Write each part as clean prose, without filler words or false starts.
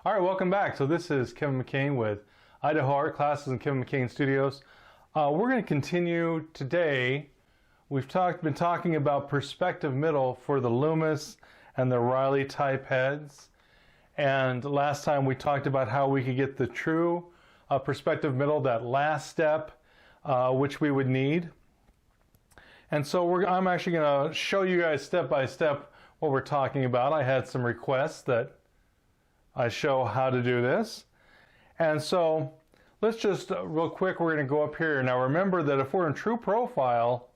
All right, welcome back. So this is Kevin McCain with Idaho Art Classes in Kevin McCain Studios. We're going to continue today. We've been talking about perspective middle for the Loomis and the Reilly type heads. And last time we talked about how we could get the true perspective middle, that last step, which we would need. And so I'm actually going to show you guys step by step what we're talking about. I had some requests that I show how to do this. And so let's just real quick, we're going to go up here. Now remember that if we're in true profile,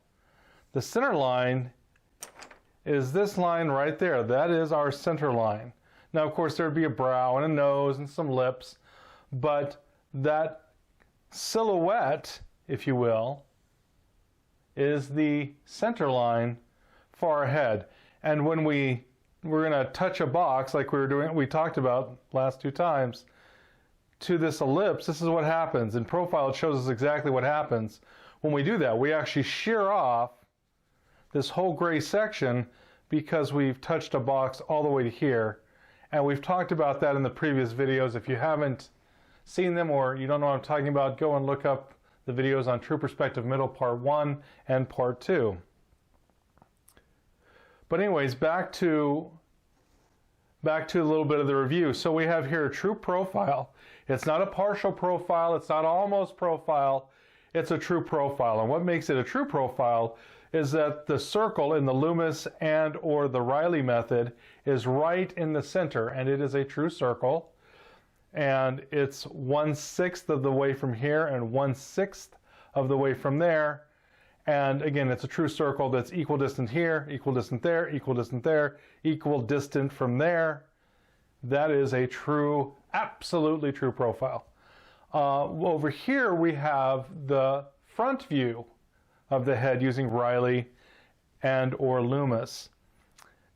the center line is this line right there. That is our center line. Now of course there'd be a brow and a nose and some lips, but that silhouette, if you will, is the center line for our head. And when we're going to touch a box like we talked about last two times, to this ellipse, this is what happens. In profile, it shows us exactly what happens. When we do that, we actually shear off this whole gray section because we've touched a box all the way to here. And we've talked about that in the previous videos. If you haven't seen them or you don't know what I'm talking about, go and look up the videos on True Perspective Middle Part 1 and Part 2. But anyways, back to a little bit of the review. So we have here a true profile. It's not a partial profile. It's not almost profile. It's a true profile. And what makes it a true profile is that the circle in the Loomis and or the Reilly method is right in the center, and it is a true circle. And it's 1/6 of the way from here and 1/6 of the way from there. And again, it's a true circle that's equidistant here, equidistant there, equidistant there, equidistant from there. That is a true, absolutely true profile. Over here we have the front view of the head using Reilly and or Loomis.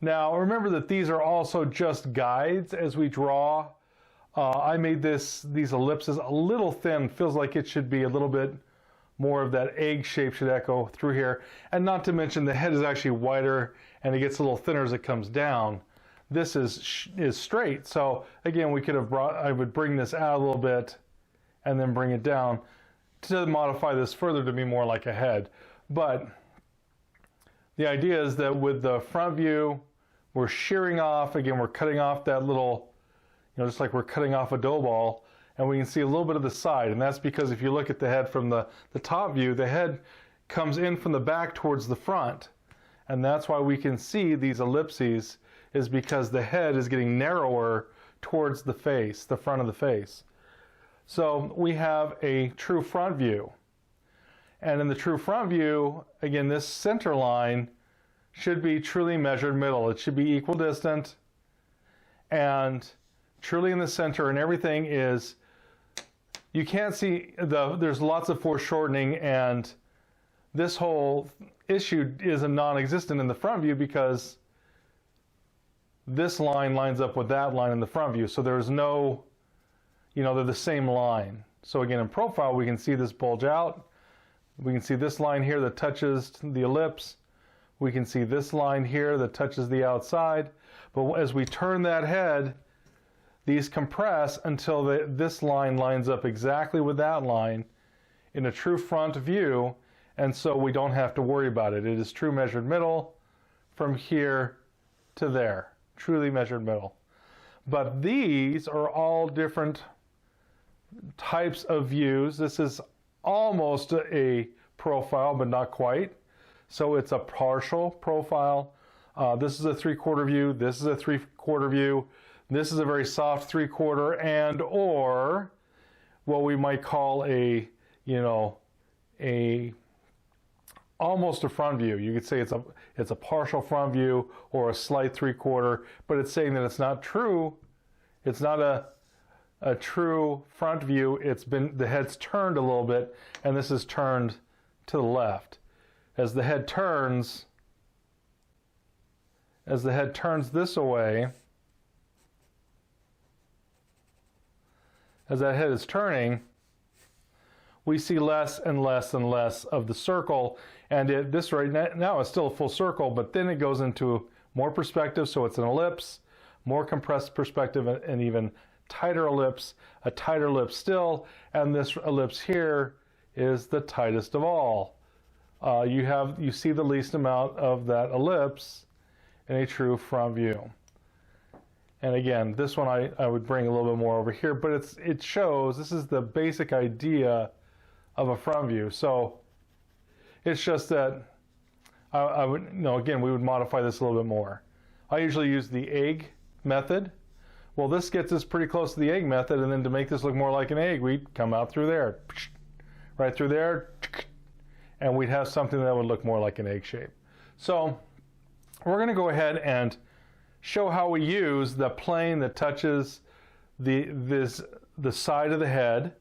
Now remember that these are also just guides as we draw. I made these ellipses a little thin, feels like it should be a little bit more of that egg shape should echo through here. And not to mention the head is actually wider and it gets a little thinner as it comes down. This is straight. So again, I would bring this out a little bit and then bring it down to modify this further to be more like a head. But the idea is that with the front view, we're shearing off, again, we're cutting off that little, just like we're cutting off a dough ball, and we can see a little bit of the side. And that's because if you look at the head from the top view, the head comes in from the back towards the front. And that's why we can see these ellipses, is because the head is getting narrower towards the face, the front of the face. So we have a true front view. And in the true front view, again, this center line should be truly measured middle. It should be equidistant and truly in the center, and everything is, you can't see, there's lots of foreshortening, and this whole issue is a non-existent in the front view because this line lines up with that line in the front view. So there's no, they're the same line. So again, in profile, we can see this bulge out. We can see this line here that touches the ellipse. We can see this line here that touches the outside. But as we turn that head, these compress until this line lines up exactly with that line in a true front view, and so we don't have to worry about it. It is true measured middle from here to there, truly measured middle. But these are all different types of views. This is almost a profile, but not quite. So it's a partial profile. This is a 3/4 view. This is a 3/4 view. This is a very soft 3/4 and or what we might call almost a front view. You could say it's a partial front view or a slight 3/4, but it's saying that it's not true. It's not a true front view. The head's turned a little bit, and this is turned to the left. As the head turns this away, as that head is turning, we see less and less and less of the circle, and this right now is still a full circle, but then it goes into more perspective, so it's an ellipse, more compressed perspective, and even tighter ellipse, a tighter ellipse still, and this ellipse here is the tightest of all. You see the least amount of that ellipse in a true front view. And again, this one I would bring a little bit more over here, but it shows, this is the basic idea of a front view. So it's just that I would, again, we would modify this a little bit more. I usually use the egg method. Well, this gets us pretty close to the egg method, and then to make this look more like an egg, we'd come out through there, right through there, and we'd have something that would look more like an egg shape. So we're going to go ahead and show how we use the plane that touches the side of the head,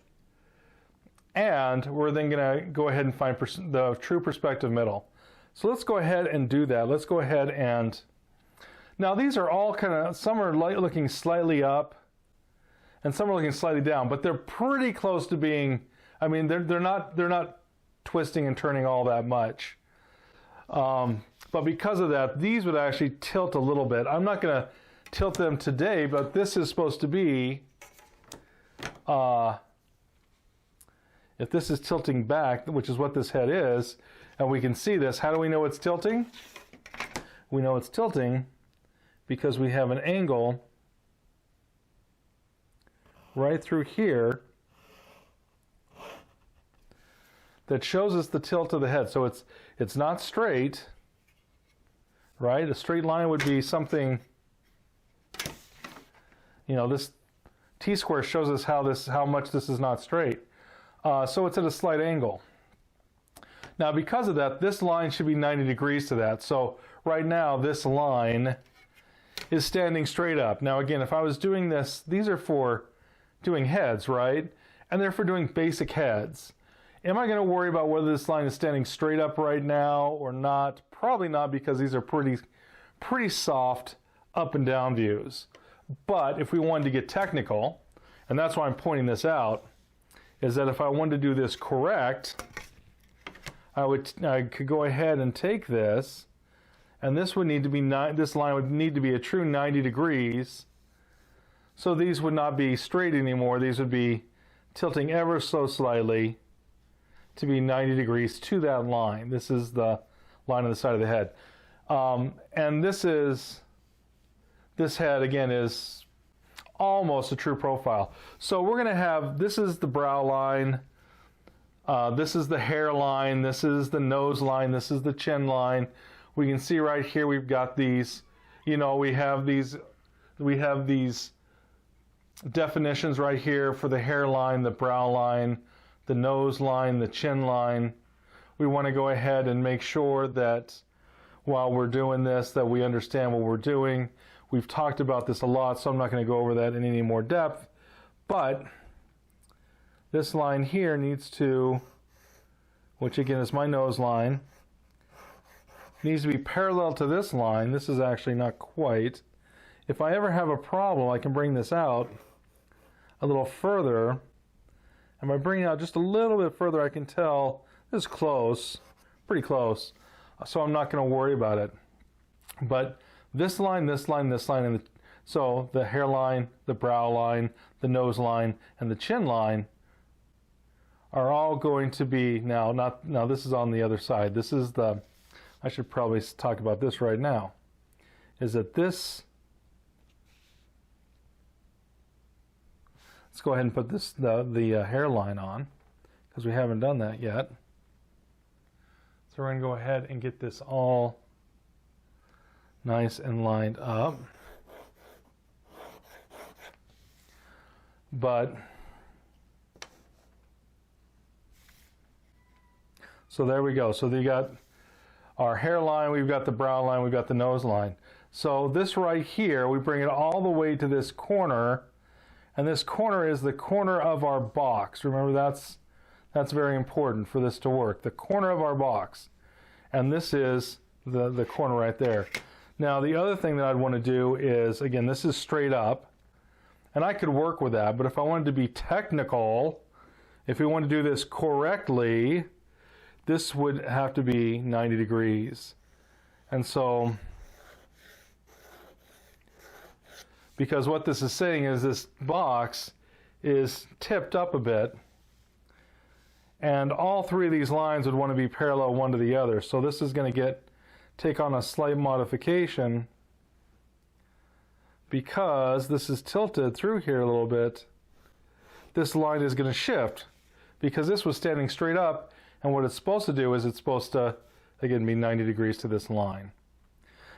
and we're then going to go ahead and find the true perspective middle. So let's go ahead and do that. Let's go ahead and, now these are all kind of, some are looking slightly up and some are looking slightly down, but they're pretty close to being, I mean, they're not twisting and turning all that much. But because of that, these would actually tilt a little bit. I'm not going to tilt them today, but this is supposed to be, if this is tilting back, which is what this head is, and we can see this, how do we know it's tilting? We know it's tilting because we have an angle right through here that shows us the tilt of the head. So it's not straight, right? A straight line would be something, this T-square shows us how much this is not straight. So it's at a slight angle. Now because of that, this line should be 90 degrees to that. So right now this line is standing straight up. Now again, if I was doing this, these are for doing heads, right? And they're for doing basic heads. Am I going to worry about whether this line is standing straight up right now or not? Probably not, because these are pretty soft up and down views. But if we wanted to get technical, and that's why I'm pointing this out, is that if I wanted to do this correct, I could go ahead and take this, and this would need to be this line would need to be a true 90 degrees. So these would not be straight anymore. These would be tilting ever so slightly to be 90 degrees to that line. This is the line on the side of the head. And this head again is almost a true profile. So we're going to have, this is the brow line, this is the hairline, this is the nose line, this is the chin line. We can see right here we've got these, we have these definitions right here for the hairline, the brow line, the nose line, the chin line. We want to go ahead and make sure that while we're doing this, that we understand what we're doing. We've talked about this a lot, so I'm not going to go over that in any more depth. But this line here needs to, which again is my nose line, needs to be parallel to this line. This is actually not quite. If I ever have a problem, I can bring this out a little further. And by bringing it out just a little bit further, I can tell this is close, pretty close. So I'm not going to worry about it. But this line, this line, this line, and so the hairline, the brow line, the nose line, and the chin line are all going to be, now this is on the other side. This is the, I should probably talk about this right now, is that this, let's go ahead and put this the hairline on, because we haven't done that yet. So we're going to go ahead and get this all nice and lined up. But so there we go. So you got our hairline, we've got the brow line, we've got the nose line. So this right here, we bring it all the way to this corner, and this corner is the corner of our box. Remember, that's very important for this to work. The corner of our box. And this is the corner right there. Now the other thing that I'd want to do is, again, this is straight up, and I could work with that, but if I wanted to be technical, if we want to do this correctly, this would have to be 90 degrees. And so because what this is saying is this box is tipped up a bit, and all three of these lines would want to be parallel one to the other. So this is going to take on a slight modification because this is tilted through here a little bit. This line is going to shift because this was standing straight up, and what it's supposed to do is it's supposed to, again, be 90 degrees to this line.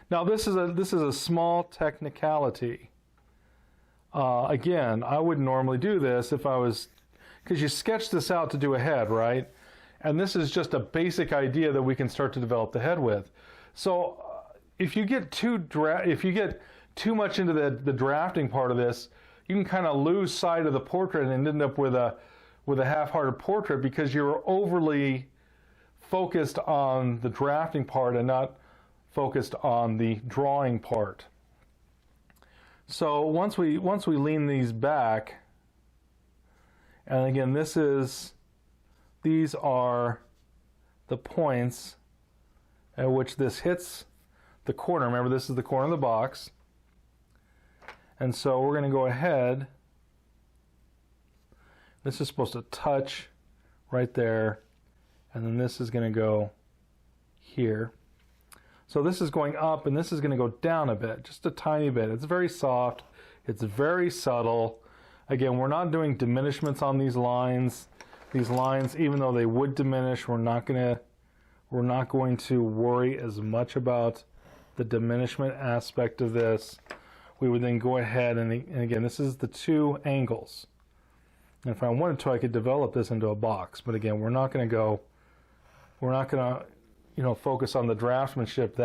Now this is a small technicality. Again, I wouldn't normally do this if I was, because you sketch this out to do a head, right? And this is just a basic idea that we can start to develop the head with. So if you get too much into the drafting part of this, you can kind of lose sight of the portrait and end up with a half-hearted portrait because you're overly focused on the drafting part and not focused on the drawing part. So once we lean these back, and again, these are the points at which this hits the corner. Remember, this is the corner of the box. And so we're going to go ahead. This is supposed to touch right there, and then this is going to go here. So this is going up, and this is going to go down a bit, just a tiny bit. It's very soft. It's very subtle. Again, we're not doing diminishments on these lines. These lines, even though they would diminish, we're not going to worry as much about the diminishment aspect of this. We would then go ahead and again, this is the two angles. And if I wanted to, I could develop this into a box. But again, we're not going to focus on the draftsmanship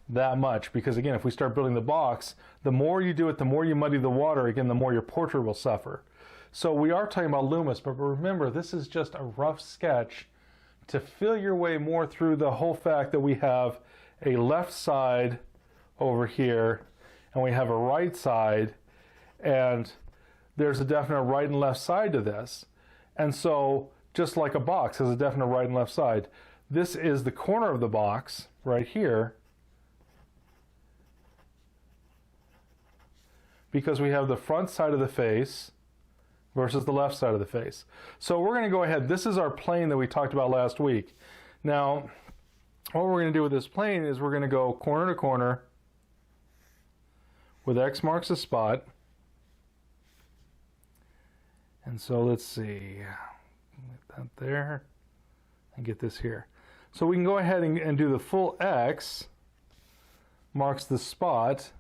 that much, because again, if we start building the box, the more you do it, the more you muddy the water, again, the more your portrait will suffer. So we are talking about Loomis, but remember, this is just a rough sketch to feel your way more through the whole fact that we have a left side over here, and we have a right side, and there's a definite right and left side to this. And so, just like a box has a definite right and left side, this is the corner of the box right here, because we have the front side of the face versus the left side of the face. So we're going to go ahead. This is our plane that we talked about last week. Now, what we're going to do with this plane is we're going to go corner to corner with X marks the spot. And so let's see, get that there and get this here. So we can go ahead and do the full X marks the spot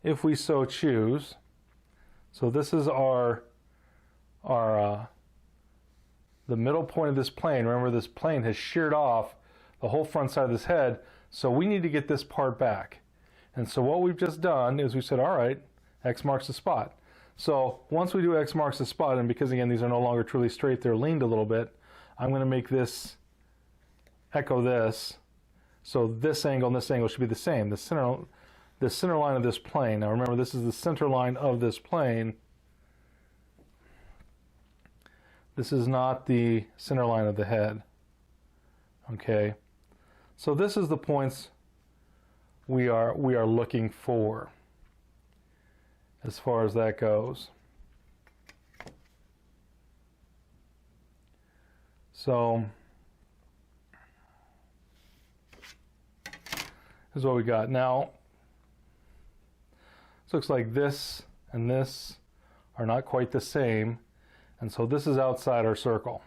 if we so choose. So this is the middle point of this plane. Remember, this plane has sheared off the whole front side of this head, so we need to get this part back. And so what we've just done is we said, all right, X marks the spot. So once we do X marks the spot, and because again these are no longer truly straight, they're leaned a little bit, I'm going to make this echo this. So this angle and this angle should be the same. The center line of this plane. Now remember, this is the center line of this plane. This is not the center line of the head. Okay, so this is the points we are looking for as far as that goes. So this is what we got. Now, this looks like this and this are not quite the same, and so this is outside our circle.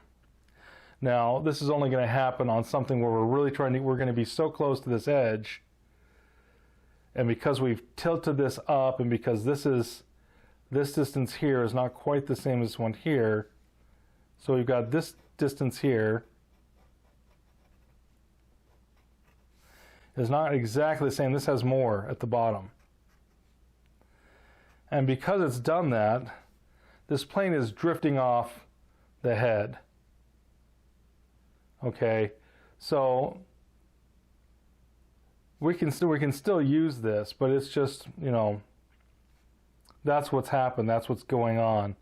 Now, this is only going to happen on something where we're going to be so close to this edge, and because we've tilted this up, and because this distance here is not quite the same as this one here, so we've got this distance here is not exactly the same. This has more at the bottom. And because it's done that, this plane is drifting off the head. Okay, so we can still use this, but it's just, that's what's happened, that's what's going on.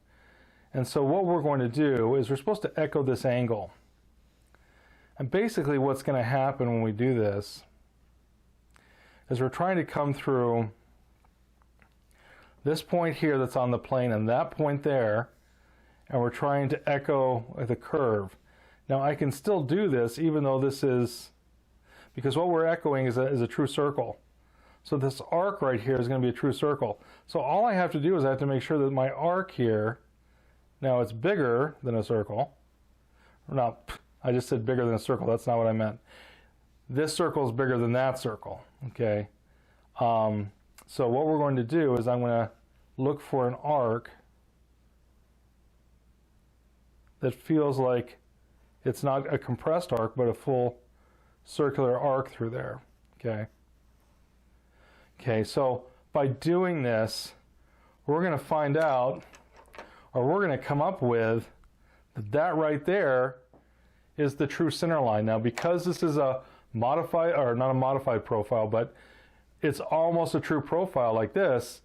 And so what we're going to do is we're supposed to echo this angle. And basically what's going to happen when we do this is we're trying to come through this point here that's on the plane and that point there, and we're trying to echo the curve. Now I can still do this even though this is, because what we're echoing is a true circle. So this arc right here is going to be a true circle. So all I have to do is I have to make sure that my arc here, now it's bigger than a circle. No, I just said bigger than a circle. That's not what I meant. This circle is bigger than that circle. Okay. So what we're going to do is I'm going to look for an arc that feels like it's not a compressed arc, but a full circular arc through there. Okay. Okay, so by doing this, we're going to find out, or we're going to come up with, that right there is the true center line. Now, because this is a modified, or not a modified profile, but it's almost a true profile like this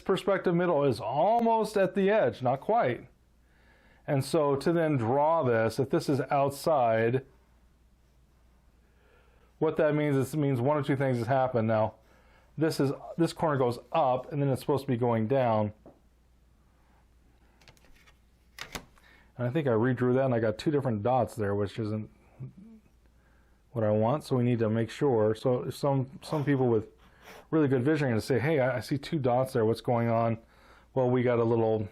perspective middle is almost at the edge, not quite. And so to then draw this, if this is outside, what that means is it means one or two things has happened. Now, this corner goes up, and then it's supposed to be going down. And I think I redrew that, and I got two different dots there, which isn't what I want. So we need to make sure. So if some people with really good vision are going to say, "Hey, I see two dots there. What's going on?" Well, we got a little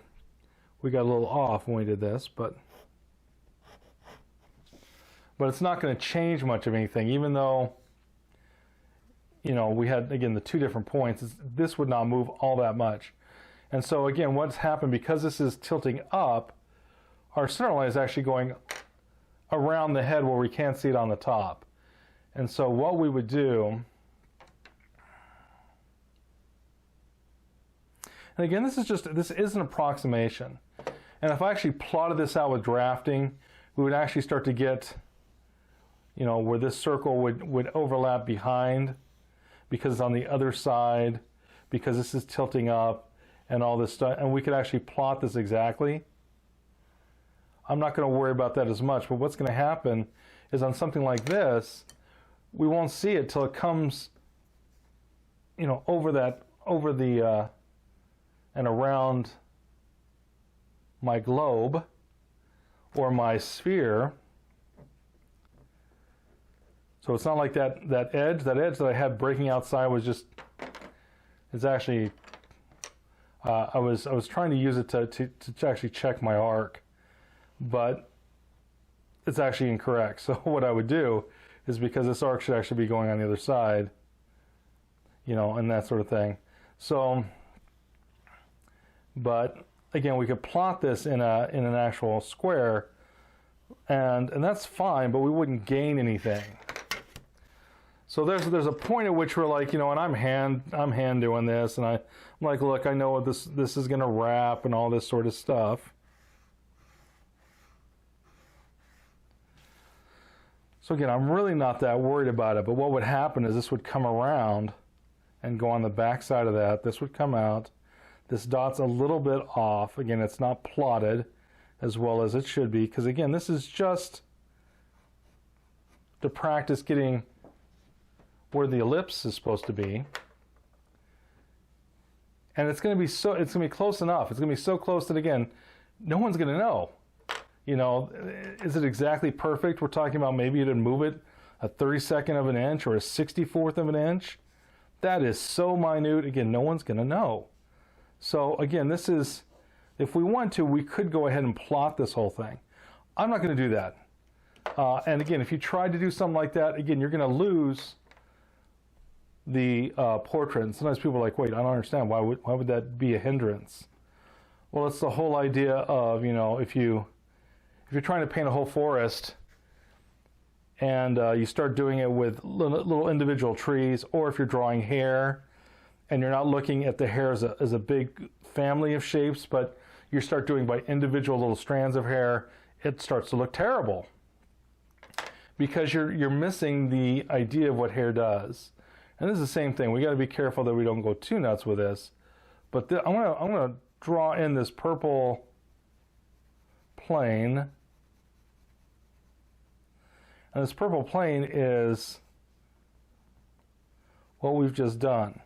off when we did this, but it's not going to change much of anything, even though, you know, we had, again, the two different points. This would not move all that much. And so, again, what's happened, because this is tilting up, our center line is actually going around the head where we can't see it on the top. And so what we would do, and again, this is an approximation. And if I actually plotted this out with drafting, we would actually start to get, you know, where this circle would overlap behind, because it's on the other side, because this is tilting up and all this stuff, and we could actually plot this exactly. I'm not going to worry about that as much, but what's going to happen is on something like this, we won't see it till it comes, you know, over the and around my globe or my sphere. So it's not like that edge that I had breaking outside was just, it's actually, I was trying to use it to actually check my arc, but it's actually incorrect. So what I would do is, because this arc should actually be going on the other side, you know, and that sort of thing. So, but again, we could plot this in an actual square, and that's fine, but we wouldn't gain anything. So there's a point at which we're like, you know, and I'm hand doing this, and I'm like, look, I know what this is going to wrap and all this sort of stuff. So again, I'm really not that worried about it, but what would happen is this would come around and go on the back side of that. This would come out. This dot's a little bit off. Again, it's not plotted as well as it should be, because again, this is just to practice getting where the ellipse is supposed to be. And it's going to be close enough. It's going to be so close that, again, no one's going to know. You know, is it exactly perfect? We're talking about maybe you didn't move it a 32nd of an inch or a 64th of an inch. That is so minute. Again, no one's going to know. So again, this is, if we want to, we could go ahead and plot this whole thing. I'm not going to do that. And again, if you tried to do something like that, again, you're going to lose the portrait. And sometimes people are like, wait, I don't understand. Why would that be a hindrance? Well, it's the whole idea of, you know, if you're trying to paint a whole forest and you start doing it with little individual trees, or if you're drawing hair and you're not looking at the hair as a big family of shapes, but you start doing by individual little strands of hair, it starts to look terrible, because you're missing the idea of what hair does. And this is the same thing. We got to be careful that we don't go too nuts with this. But I'm gonna draw in this purple plane, and this purple plane is what we've just done.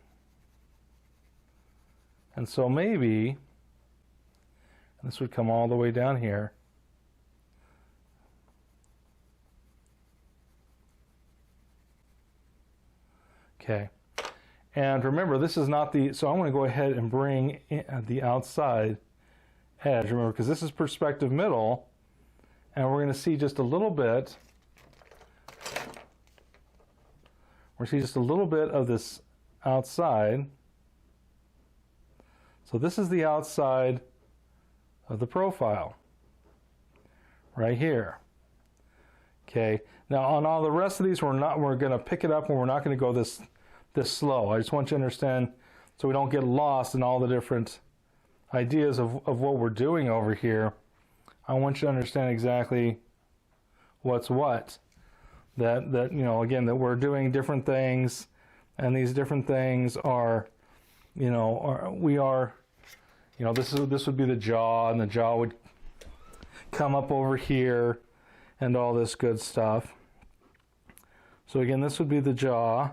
And so maybe this would come all the way down here. Okay. And remember, this is not the, so I'm going to go ahead and bring in the outside edge, remember, because this is perspective middle, and we're going to see just a little bit, we're going to see just a little bit of this outside. So this is the outside of the profile, right here. Okay, now on all the rest of these, we're going to pick it up and we're not going to go this slow. I just want you to understand so we don't get lost in all the different ideas of what we're doing over here. I want you to understand exactly what's what. That you know, again, that we're doing different things, and these different things are, you know, you know, this would be the jaw, and the jaw would come up over here, and all this good stuff. So again, this would be the jaw.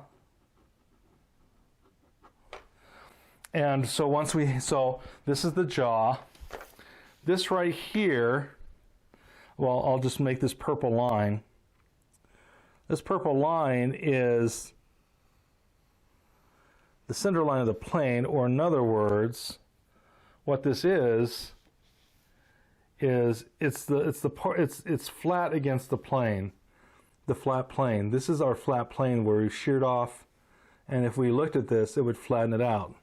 And so so this is the jaw. This right here, well, I'll just make this purple line. This purple line is the center line of the plane, or in other words, what this is it's flat against the plane, the flat plane. This is our flat plane where we've sheared off, and if we looked at this, it would flatten it out.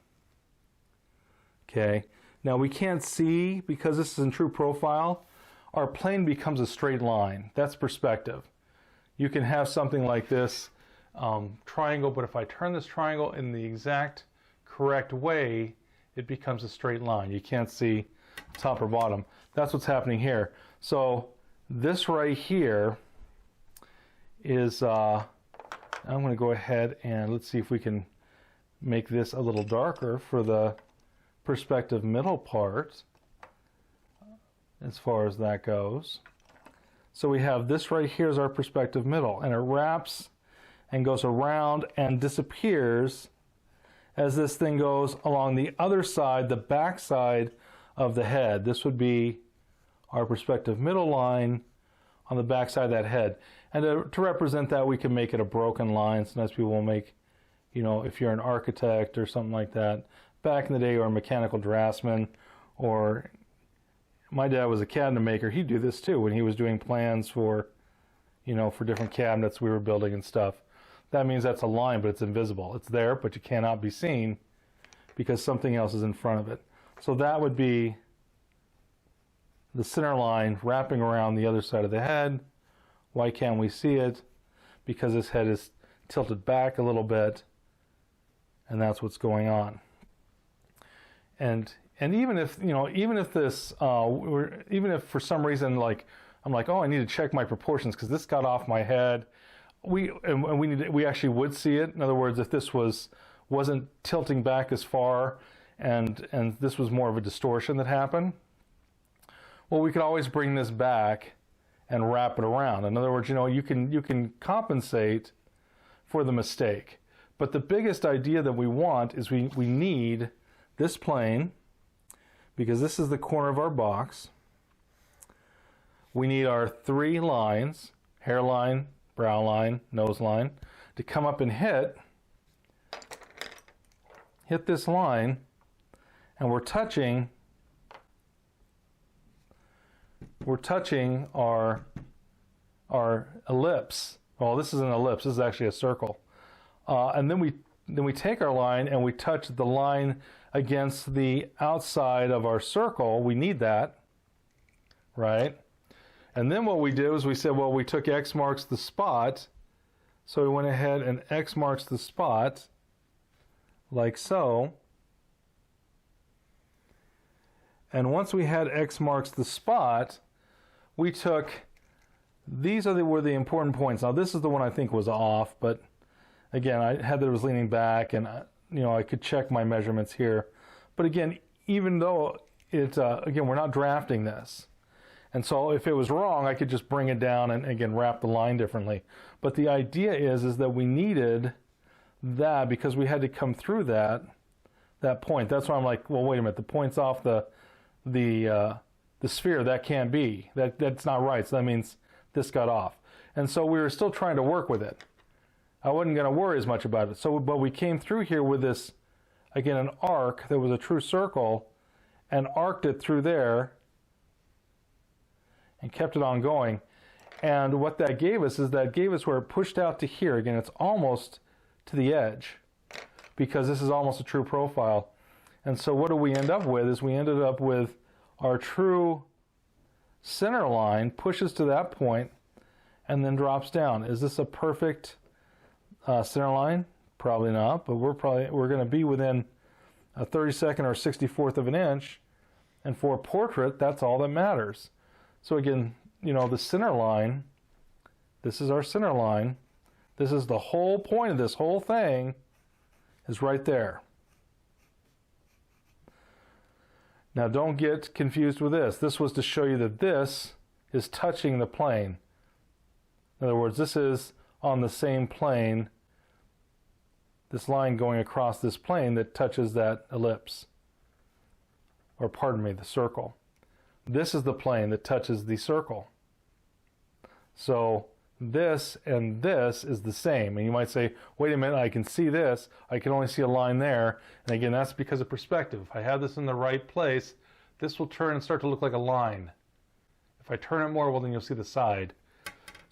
Okay, now we can't see, because this is in true profile, our plane becomes a straight line. That's perspective. You can have something like this triangle, but if I turn this triangle in the exact correct way, it becomes a straight line. You can't see top or bottom. That's what's happening here. So this right here is, I'm going to go ahead and let's see if we can make this a little darker for the perspective middle part, as far as that goes. So we have this right here is our perspective middle, and it wraps and goes around and disappears as this thing goes along the other side, the back side of the head. This would be our perspective middle line on the back side of that head. And to represent that, we can make it a broken line. Sometimes people will make, you know, if you're an architect or something like that, back in the day, or a mechanical draftsman, or my dad was a cabinet maker. He'd do this too when he was doing plans for, you know, for different cabinets we were building and stuff. That means that's a line, but it's invisible. It's there, but you cannot be seen because something else is in front of it. So that would be the center line wrapping around the other side of the head. Why can't we see it? Because this head is tilted back a little bit, and that's what's going on. And even if, you know, even if this, even if for some reason, like, I'm like, oh, I need to check my proportions because this got off my head, we actually would see it. In other words, if this wasn't tilting back as far, and this was more of a distortion that happened, well, we could always bring this back and wrap it around. In other words, you know, you can compensate for the mistake. But the biggest idea that we want is we need this plane, because this is the corner of our box. We need our three lines, hairline, brow line, nose line, to come up and hit this line, and we're touching our ellipse. Well, this is an ellipse. This is actually a circle. And then we take our line and we touch the line against the outside of our circle. We need that, right? And then what we did was we said, well, we took X marks the spot. So we went ahead and X marks the spot, like so. And once we had X marks the spot, we took, these were the important points. Now this is the one I think was off, but again, I had that it was leaning back, and you know, I could check my measurements here. But again, even though it, again, we're not drafting this. And so if it was wrong, I could just bring it down and again, wrap the line differently. But the idea is that we needed that because we had to come through that that point. That's why I'm like, well, wait a minute, the point's off the sphere. That can't be. That's not right. So that means this got off. And so we were still trying to work with it. I wasn't going to worry as much about it. So, but we came through here with this, again, an arc that was a true circle, and arced it through there, and kept it on going. And what that gave us is that gave us where it pushed out to here. Again, it's almost to the edge, because this is almost a true profile. And so what do we end up with is we ended up with our true center line pushes to that point and then drops down. Is this a perfect center line? Probably not, but we're going to be within a 32nd or 64th of an inch, and for a portrait, that's all that matters. So again, the center line, this is our center line. This is the whole point of this whole thing, is right there. Now don't get confused with this. This was to show you that this is touching the plane. In other words, this is on the same plane, this line going across this plane that touches that ellipse, or pardon me, the circle. This is the plane that touches the circle. So this and this is the same. And you might say, wait a minute, I can see this. I can only see a line there. And again, that's because of perspective. If I have this in the right place, this will turn and start to look like a line. If I turn it more, well, then you'll see the side.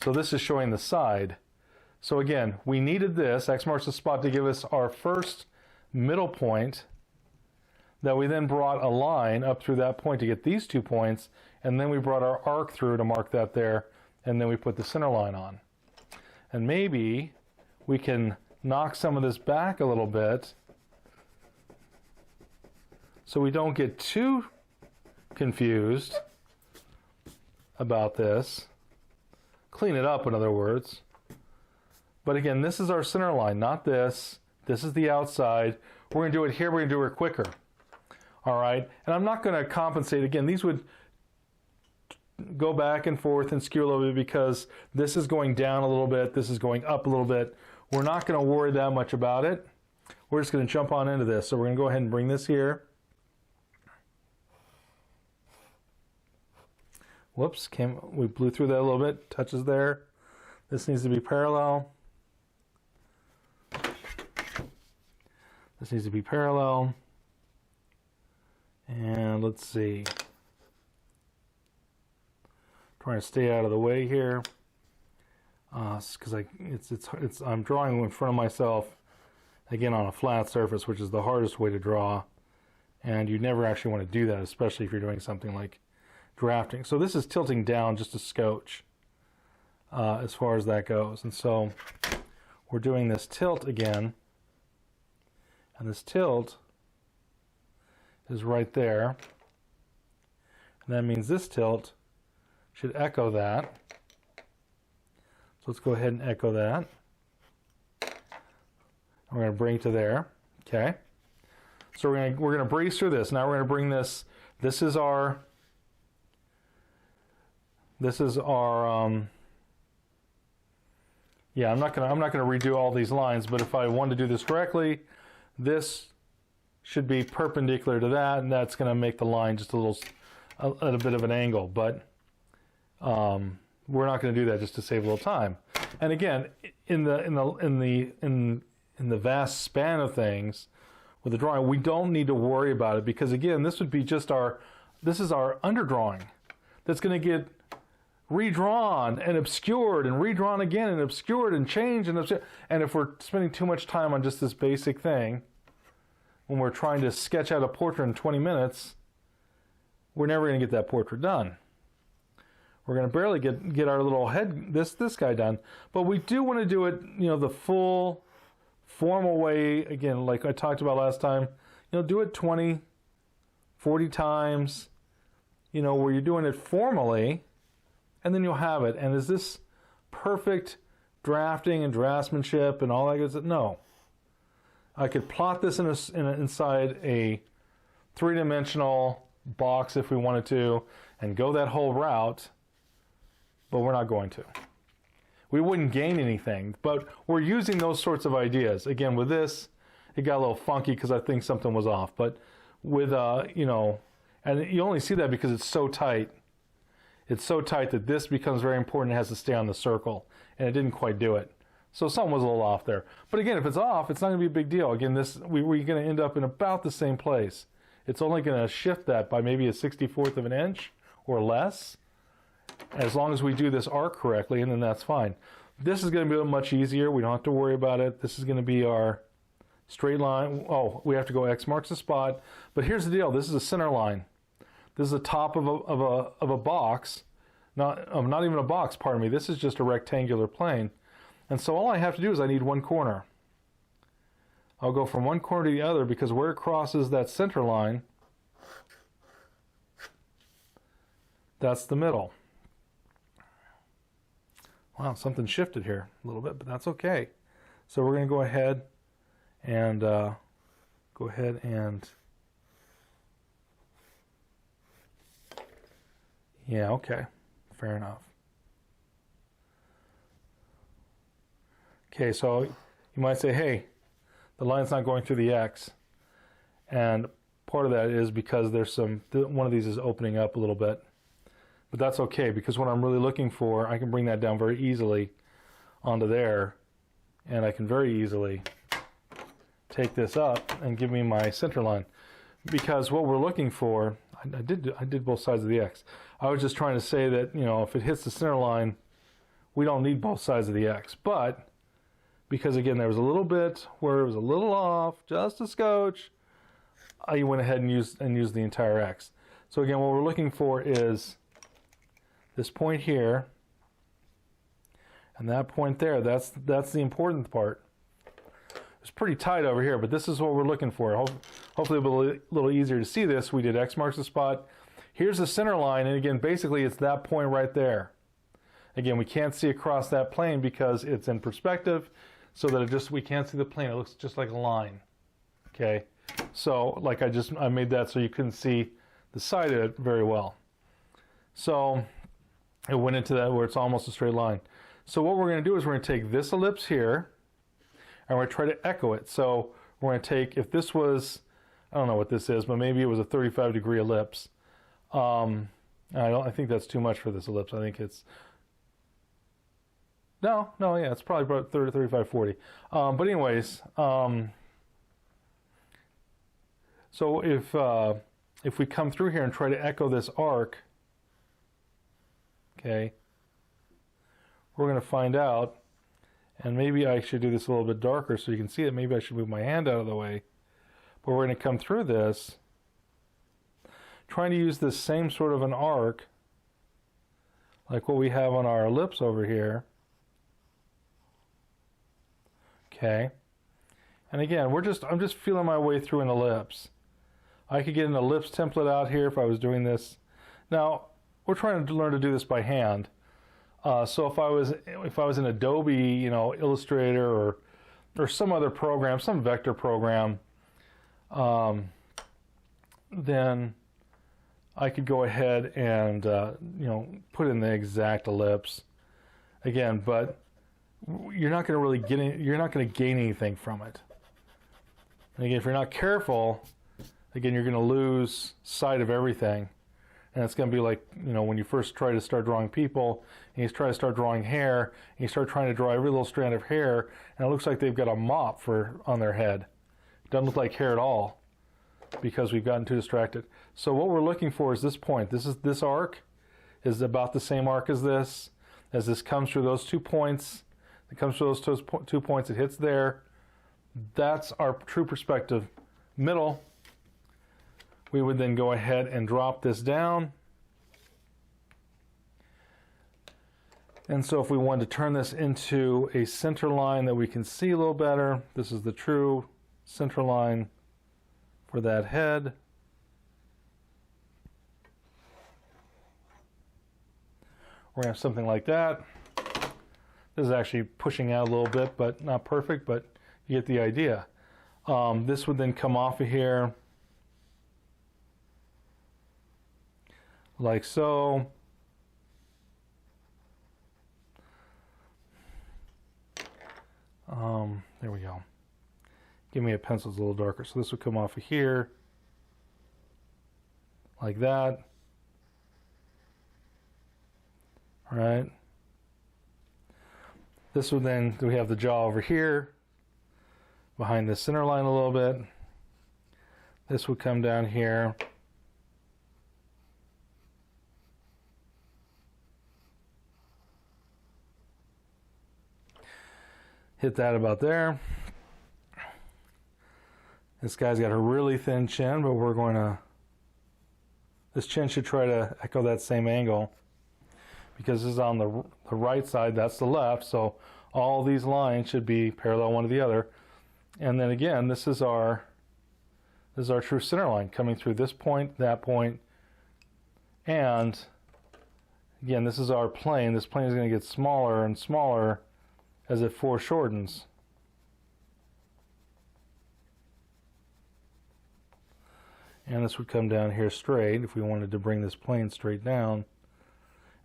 So this is showing the side. So again, we needed this, X marks the spot, to give us our first middle point, that we then brought a line up through that point to get these 2 points, and then we brought our arc through to mark that there, and then we put the center line on. And maybe we can knock some of this back a little bit so we don't get too confused about this. Clean it up, in other words. But again, this is our center line, not this. This is the outside. We're going to do it here. We're going to do it quicker. All right? And I'm not going to compensate. Again, these would go back and forth and skew a little bit because this is going down a little bit. This is going up a little bit. We're not going to worry that much about it. We're just going to jump on into this. So we're going to go ahead and bring this here. Whoops, we blew through that a little bit. Touches there. This needs to be parallel. This needs to be parallel. And let's see. Trying to stay out of the way here, because I'm drawing in front of myself again on a flat surface, which is the hardest way to draw, and you never actually want to do that, especially if you're doing something like drafting. So this is tilting down just a scotch as far as that goes, and so we're doing this tilt again, and this tilt is right there, and that means this tilt should echo that. So let's go ahead and echo that. We're going to bring it to there. Okay. So we're going to breeze through this. Now we're going to bring this. This is our. Yeah, I'm not going to redo all these lines, but if I want to do this correctly, this should be perpendicular to that, and that's going to make the line just a bit of an angle. But we're not going to do that just to save a little time. And again, in the vast span of things with the drawing, we don't need to worry about it, because again, this would be just our underdrawing that's going to get redrawn and obscured and redrawn again and obscured and changed and if we're spending too much time on just this basic thing when we're trying to sketch out a portrait in 20 minutes, we're never going to get that portrait done. We're going to barely get our little head, this guy done. But we do want to do it, the full formal way, again, like I talked about last time. Do it 20, 40 times, where you're doing it formally, and then you'll have it. And is this perfect drafting and draftsmanship and all that good stuff? No. I could plot this inside a three-dimensional box if we wanted to and go that whole route, but we're not going to. We wouldn't gain anything, but we're using those sorts of ideas. Again, with this, it got a little funky because I think something was off. But with, you know, and you only see that because it's so tight. It's so tight that this becomes very important. It has to stay on the circle, and it didn't quite do it. So something was a little off there. But again, if it's off, it's not going to be a big deal. Again, we're going to end up in about the same place. It's only going to shift that by maybe a 64th of an inch or less, as long as we do this arc correctly, and then that's fine. This is going to be much easier. We don't have to worry about it. This is going to be our straight line. Oh, we have to go X marks the spot. But here's the deal. This is a center line. This is the top of a box. Not even a box, pardon me. This is just a rectangular plane. And so all I have to do is I need one corner. I'll go from one corner to the other because where it crosses that center line, that's the middle. Wow, something shifted here a little bit, but that's okay. So we're going to go ahead and yeah, okay, fair enough. Okay, so you might say, hey, the line's not going through the X, and part of that is because there's one of these is opening up a little bit. But that's okay, because what I'm really looking for, I can bring that down very easily onto there, and I can very easily take this up and give me my center line. Because what we're looking for, I did both sides of the X. I was just trying to say that, you know, if it hits the center line, we don't need both sides of the X. But because again, there was a little bit where it was a little off, just a scotch, I went ahead and used the entire X. So again, what we're looking for is this point here, and that point there. That's the important part. It's pretty tight over here, but this is what we're looking for. Hopefully it'll be a little easier to see this. We did X marks the spot. Here's the center line, and again, basically it's that point right there. Again, we can't see across that plane because it's in perspective, so that we can't see the plane. It looks just like a line. Okay, so like I made that so you couldn't see the side of it very well. So it went into that where it's almost a straight line. So what we're going to do is we're going to take this ellipse here, and we're going to try to echo it. So we're going to take, if this was, I don't know what this is, but maybe it was a 35-degree ellipse. I think that's too much for this ellipse. I think it's, no, yeah, it's probably about 30, 35, 40. But anyways, so if we come through here and try to echo this arc, okay, we're going to find out, and maybe I should do this a little bit darker so you can see it. Maybe I should move my hand out of the way. But we're going to come through this, trying to use this same sort of an arc, like what we have on our ellipse over here. Okay, and again, I'm just feeling my way through an ellipse. I could get an ellipse template out here if I was doing this. Now, we're trying to learn to do this by hand. So if I was in Adobe, you know, Illustrator or some other program, some vector program, then I could go ahead and you know, put in the exact ellipse again. But you're not going to really you're not going to gain anything from it. And again, if you're not careful, again, you're going to lose sight of everything. And it's going to be like, you know, when you first try to start drawing people, and you try to start drawing hair, and you start trying to draw every little strand of hair, and it looks like they've got a mop on their head. It doesn't look like hair at all, because we've gotten too distracted. So what we're looking for is this point. This arc is about the same arc as this comes through those 2 points. It comes through those 2 points. It hits there. That's our true perspective middle. We would then go ahead and drop this down. And so if we wanted to turn this into a center line that we can see a little better, this is the true center line for that head. We're going to have something like that. This is actually pushing out a little bit, but not perfect, but you get the idea. This would then come off of here like so. There we go. give me a pencil that's a little darker. So this would come off of here, like that. All right. This would then, we have the jaw over here, behind the center line a little bit. This would come down here. Hit that about there. This guy's got a really thin chin, but we're going to, this chin should try to echo that same angle, because this is on the right side, that's the left, so all these lines should be parallel one to the other. And then again, this is our true center line coming through this point, that point, and again, this is our plane. This plane is going to get smaller and smaller as it foreshortens. And this would come down here straight if we wanted to bring this plane straight down.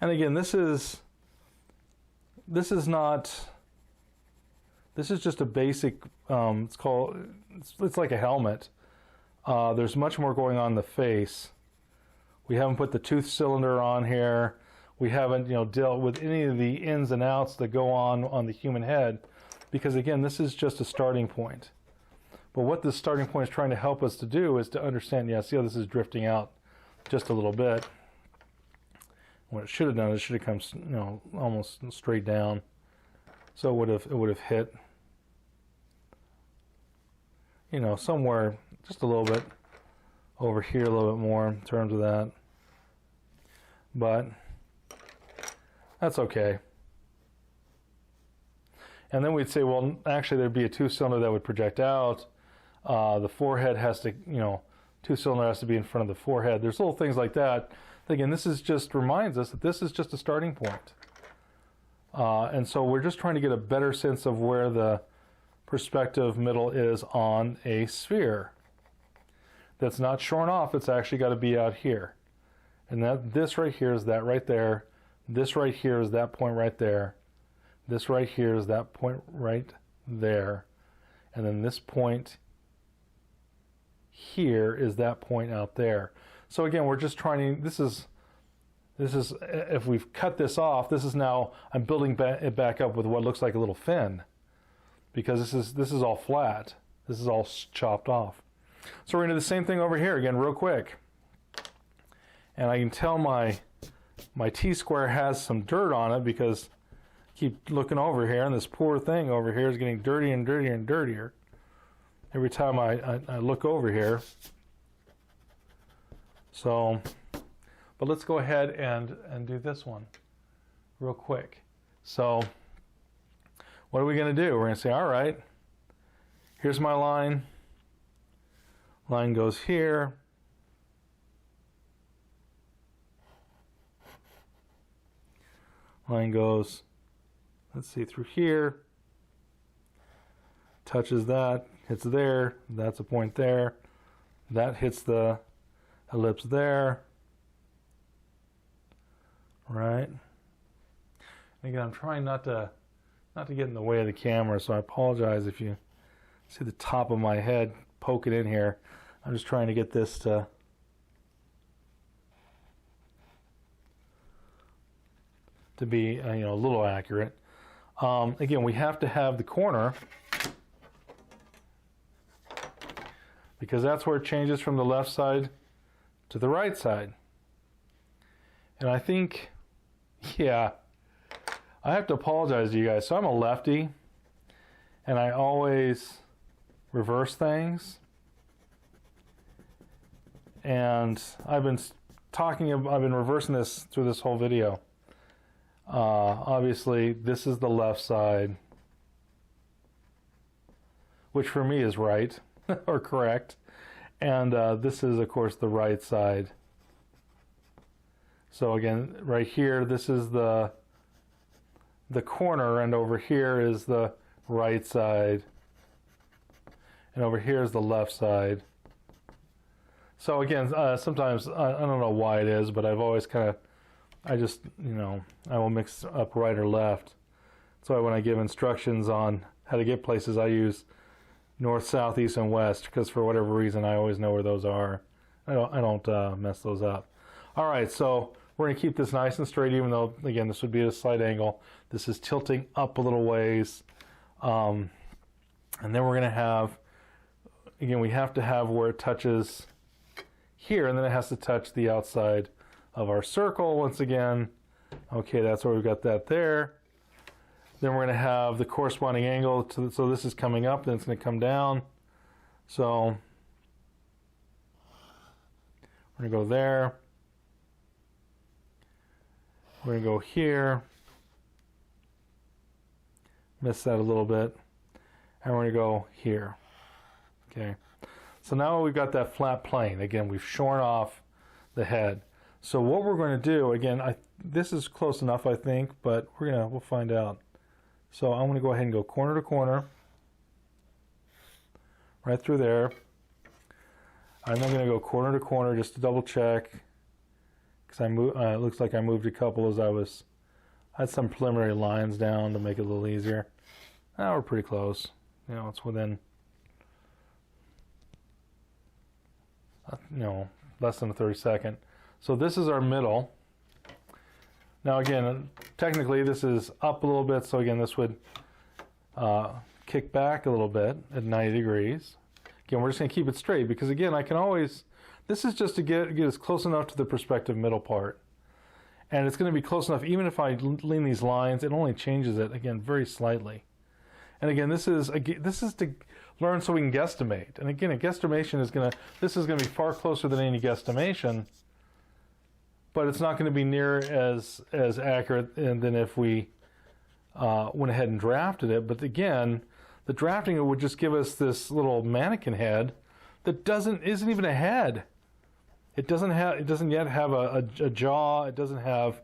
And again, this is just a basic, it's like a helmet. There's much more going on in the face. We haven't put the tooth cylinder on here. We haven't, dealt with any of the ins and outs that go on the human head, because again, this is just a starting point. But what this starting point is trying to help us to do is to understand, see how this is drifting out just a little bit. What it should have done is it should have come, almost straight down. So it would have hit, somewhere just a little bit over here, a little bit more in terms of that. But that's okay. And then we'd say, well, actually there'd be a two-cylinder that would project out. The forehead has to, two-cylinder has to be in front of the forehead. There's little things like that. Again, this is just reminds us that this is just a starting point. And so we're just trying to get a better sense of where the perspective middle is on a sphere. That's not shorn off, it's actually got to be out here. And this right here is that right there. This right here is that point right there. This right here is that point right there. And then this point here is that point out there. So again, we're just trying to, this is, if we've cut this off, this is now, I'm building it back up with what looks like a little fin, because this is all flat. This is all chopped off. So we're going to do the same thing over here again real quick. And I can tell my T-square has some dirt on it, because I keep looking over here, and this poor thing over here is getting dirtier and dirtier and dirtier every time I look over here. So, but let's go ahead and do this one real quick. So, what are we going to do? We're going to say, all right, here's my line. Line goes here. Line goes, let's see, through here. Touches that, hits there. That's a point there. That hits the ellipse there. Right? Again, I'm trying not to get in the way of the camera, so I apologize if you see the top of my head poking in here. I'm just trying to get this to be a little accurate. Again, we have to have the corner, because that's where it changes from the left side to the right side. And I think, I have to apologize to you guys. So I'm a lefty, and I always reverse things. And I've been reversing this through this whole video. Obviously, this is the left side, which for me is right or correct, and this is, of course, the right side. So again, right here, this is the corner, and over here is the right side, and over here is the left side. So again, sometimes I don't know why it is, but I've always I will mix up right or left. So when I give instructions on how to get places, I use north, south, east, and west, because for whatever reason I always know where those are. I don't mess those up. All right, so we're going to keep this nice and straight, even though, again, this would be at a slight angle. This is tilting up a little ways. And then we're going to have, again, we have to have where it touches here, and then it has to touch the outside of our circle once again. Okay, that's where we've got that there. Then we're going to have the corresponding angle, so this is coming up, then it's going to come down. So we're going to go there. We're going to go here. Miss that a little bit. And we're going to go here. Okay. So now we've got that flat plane. Again, we've shorn off the head. So what we're going to do, again, this is close enough, I think, but we'll find out. So I'm going to go ahead and go corner to corner, right through there. And I'm going to go corner to corner just to double check, because it looks like I moved a couple as I had some preliminary lines down to make it a little easier. Now we're pretty close. You know, it's within, less than a 30-second. So this is our middle. Now again, technically this is up a little bit, so again this would kick back a little bit at 90 degrees. Again, we're just going to keep it straight, because again, I can always, this is just to get us close enough to the perspective middle part. And it's going to be close enough, even if I lean these lines, it only changes it, again, very slightly. And again, this is to learn so we can guesstimate. And again, a guesstimation this is going to be far closer than any guesstimation, but it's not going to be near as accurate than if we went ahead and drafted it. But again, the drafting it would just give us this little mannequin head that isn't even a head. It doesn't yet have a jaw. It doesn't have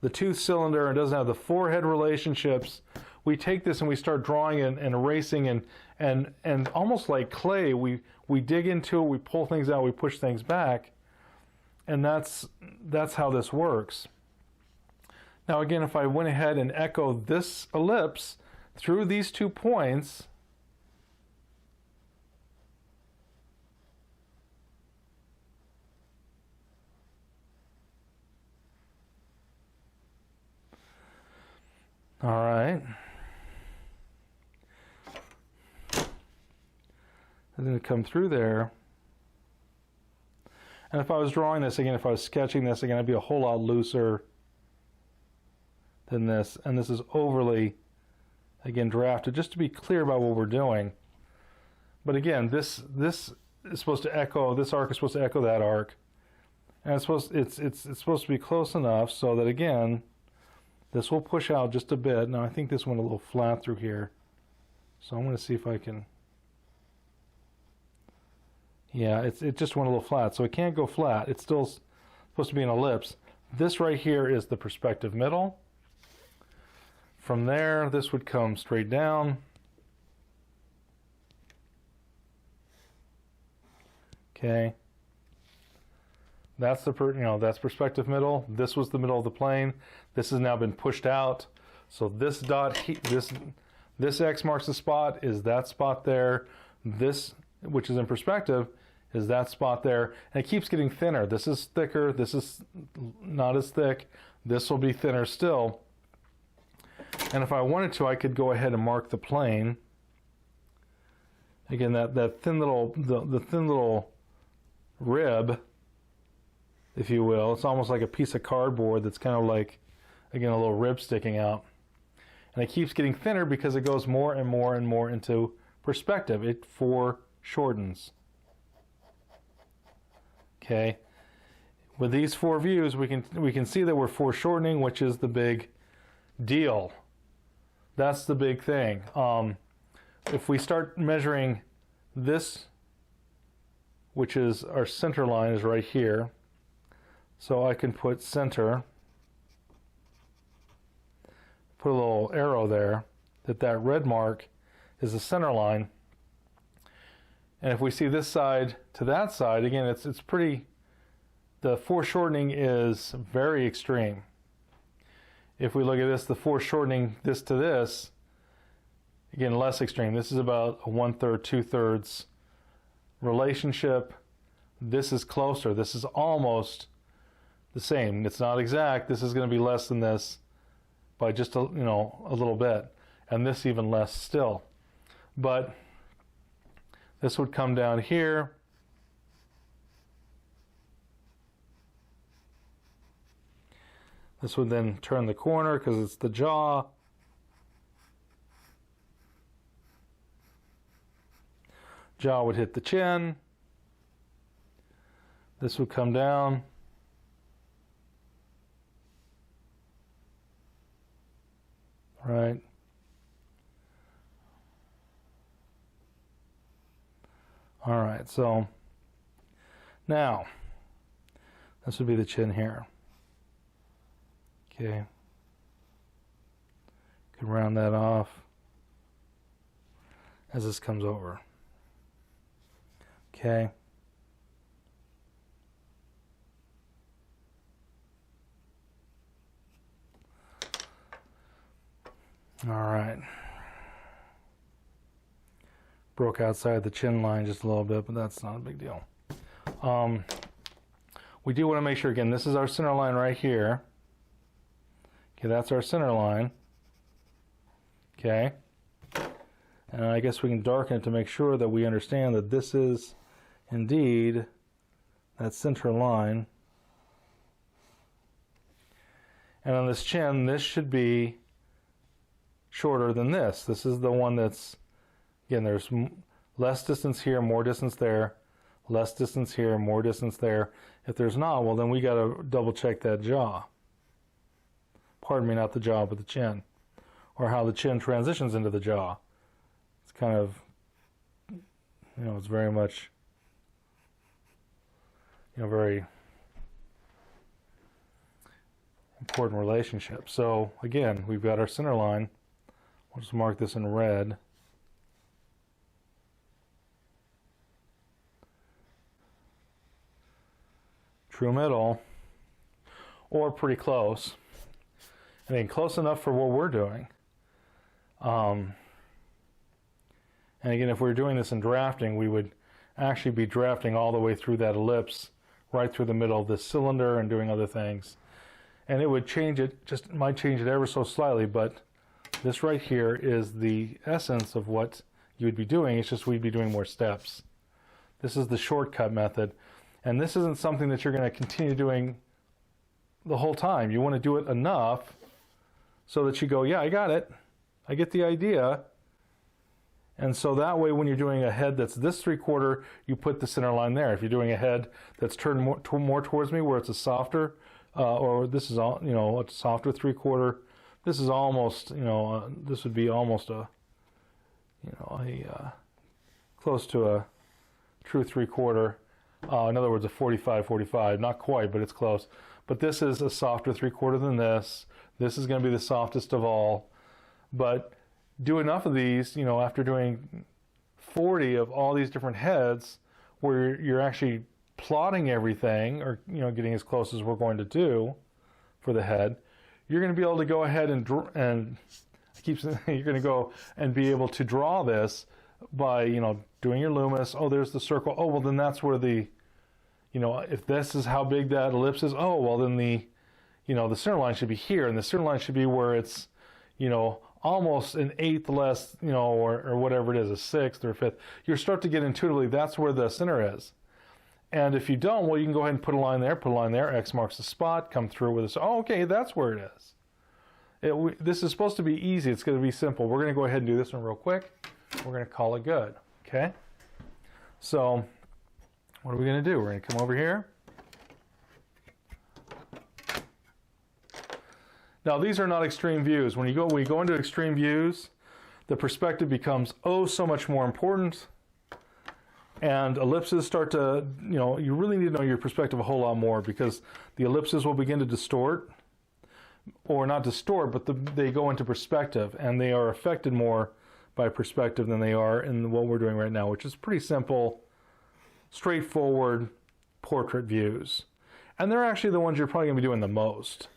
the tooth cylinder. It doesn't have the forehead relationships. We take this and we start drawing and erasing and almost like clay, we dig into it, we pull things out, we push things back. And that's how this works. Now again, if I went ahead and echoed this ellipse through these 2 points, all right. And then come through there. And if I was drawing this again, if I was sketching this again, it'd be a whole lot looser than this. And this is overly, again, drafted, just to be clear about what we're doing. But again, this is supposed to echo, this arc is supposed to echo that arc. And it's supposed to be close enough so that, again, this will push out just a bit. Now I think this went a little flat through here. So I'm going to see if I can... Yeah, it just went a little flat, so it can't go flat. It's still supposed to be an ellipse. This right here is the perspective middle. From there, this would come straight down. Okay. That's that's perspective middle. This was the middle of the plane. This has now been pushed out. So this dot, this X marks the spot, is that spot there. This, which is in perspective, is that spot there, and it keeps getting thinner. This is thicker, this is not as thick, this will be thinner still. And if I wanted to, I could go ahead and mark the plane. Again, that thin little, the thin little rib, if you will, it's almost like a piece of cardboard that's kind of like, again, a little rib sticking out. And it keeps getting thinner because it goes more and more and more into perspective. It foreshortens. Okay, with these 4 views, we can see that we're foreshortening, which is the big deal. That's the big thing. If we start measuring this, which is our center line, is right here. So I can put center, put a little arrow there, that red mark is the center line. And if we see this side to that side, again, it's pretty, the foreshortening is very extreme. If we look at this, the foreshortening this to this, Again, less extreme. This is about a 1/3, 2/3 relationship. This is closer. This is almost the same. It's not exact. This is going to be less than this by just a little bit, and this even less still. But this would come down here. This would then turn the corner because it's the jaw. Jaw would hit the chin. This would come down. Right. All right, so now this would be the chin here. Okay. Could round that off as this comes over. Okay. All right. Broke outside the chin line just a little bit, but that's not a big deal. We do want to make sure, again, this is our center line right here. Okay, that's our center line. Okay. And I guess we can darken it to make sure that we understand that this is indeed that center line. And on this chin, this should be shorter than this. This is the one that's, again, there's less distance here, more distance there, less distance here, more distance there. If there's not, well, then we got to double check that jaw. Pardon me, not the jaw, but the chin. Or how the chin transitions into the jaw. It's kind of, it's very much, very important relationship. So, again, we've got our center line. We'll just mark this in red. True middle, or pretty close. I mean, close enough for what we're doing. And again, if we were doing this in drafting, we would actually be drafting all the way through that ellipse, right through the middle of this cylinder and doing other things. And it would change it, might change it ever so slightly, but this right here is the essence of what you would be doing. It's just we'd be doing more steps. This is the shortcut method. And this isn't something that you're going to continue doing the whole time. You want to do it enough so that you go, yeah, I got it. I get the idea. And so that way, when you're doing a head that's this 3/4, you put the center line there. If you're doing a head that's turned more towards me, where it's a softer, or this is all, a softer 3/4. This is almost, this would be almost a, close to a true 3/4. In other words, a 45-45, not quite, but it's close. But this is a softer 3/4 than this. This is going to be the softest of all. But do enough of these, after doing 40 of all these different heads, where you're actually plotting everything, or getting as close as we're going to do for the head, you're going to be able to go ahead and you're going to go and be able to draw this by doing your Loomis. Oh, there's the circle. Oh, well, then that's where the if this is how big that ellipse is, oh, well, then the center line should be here, and the center line should be where it's almost an eighth less, or whatever it is, a sixth or a fifth. You start to get intuitively that's where the center is. And if you don't, well, you can go ahead and put a line there, X marks the spot, come through with this. Oh, okay, that's where it is. This is supposed to be easy. It's going to be simple. We're going to go ahead and do this one real quick. We're going to call it good, okay? So what are we going to do? We're going to come over here. Now, these are not extreme views. When you go into extreme views, the perspective becomes so much more important. And ellipses start to, you really need to know your perspective a whole lot more, because the ellipses will begin to distort, or not distort, but they go into perspective, and they are affected more by perspective than they are in what we're doing right now, which is pretty simple, straightforward portrait views. And they're actually the ones you're probably going to be doing the most.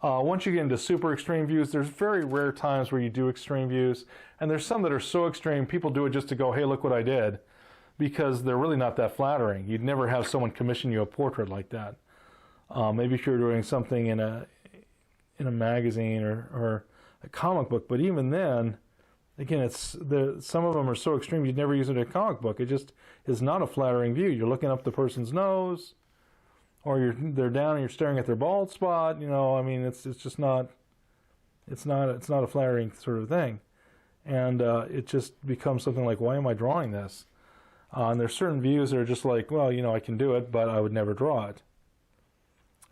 Once you get into super extreme views, there's very rare times where you do extreme views, and there's some that are so extreme, people do it just to go, hey, look what I did, because they're really not that flattering. You'd never have someone commission you a portrait like that. Maybe if you're doing something in a magazine or a comic book, but even then, again, some of them are so extreme you'd never use it in a comic book. It just is not a flattering view. You're looking up the person's nose, or they're down and you're staring at their bald spot. You know, I mean, it's just not. It's not a flattering sort of thing, and it just becomes something like, why am I drawing this? And there's certain views that are just like, well, you know, I can do it, but I would never draw it.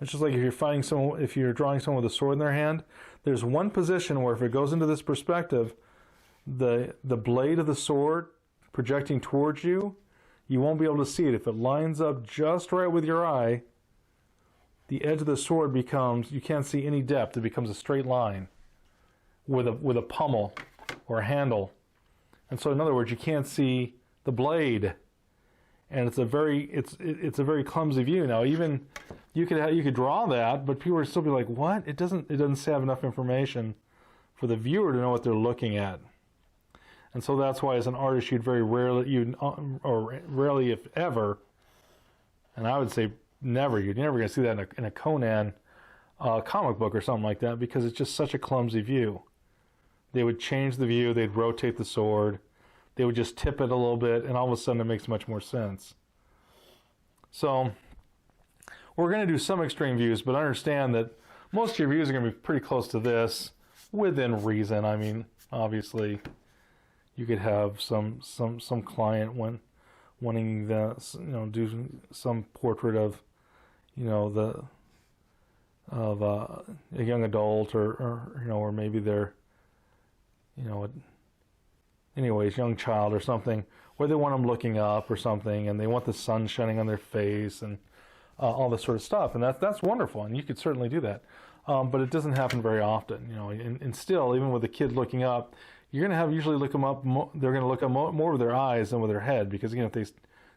It's just like if you're drawing someone with a sword in their hand, there's one position where if it goes into this perspective, the blade of the sword projecting towards you, you won't be able to see it. If it lines up just right with your eye, the edge of the sword becomes, you can't see any depth. It becomes a straight line with a pommel or a handle. And so in other words, you can't see the blade. And it's a very clumsy view. Now, even you could draw that, but people would still be like, "What? It doesn't have enough information for the viewer to know what they're looking at." And so that's why, as an artist, you'd very rarely, or rarely, if ever, and I would say never, you're never going to see that in a Conan comic book or something like that, because it's just such a clumsy view. They would change the view, they'd rotate the sword, they would just tip it a little bit, and all of a sudden it makes much more sense. So we're going to do some extreme views, but understand that most of your views are going to be pretty close to this, within reason. I mean, obviously, you could have some client wanting do some portrait of, a young adult, or maybe they're, anyways, young child or something, where they want them looking up or something, and they want the sun shining on their face and all this sort of stuff, and that's wonderful, and you could certainly do that, but it doesn't happen very often, and still, even with a kid looking up, you're going to have usually look them up. They're going to look up more with their eyes than with their head, because again, if they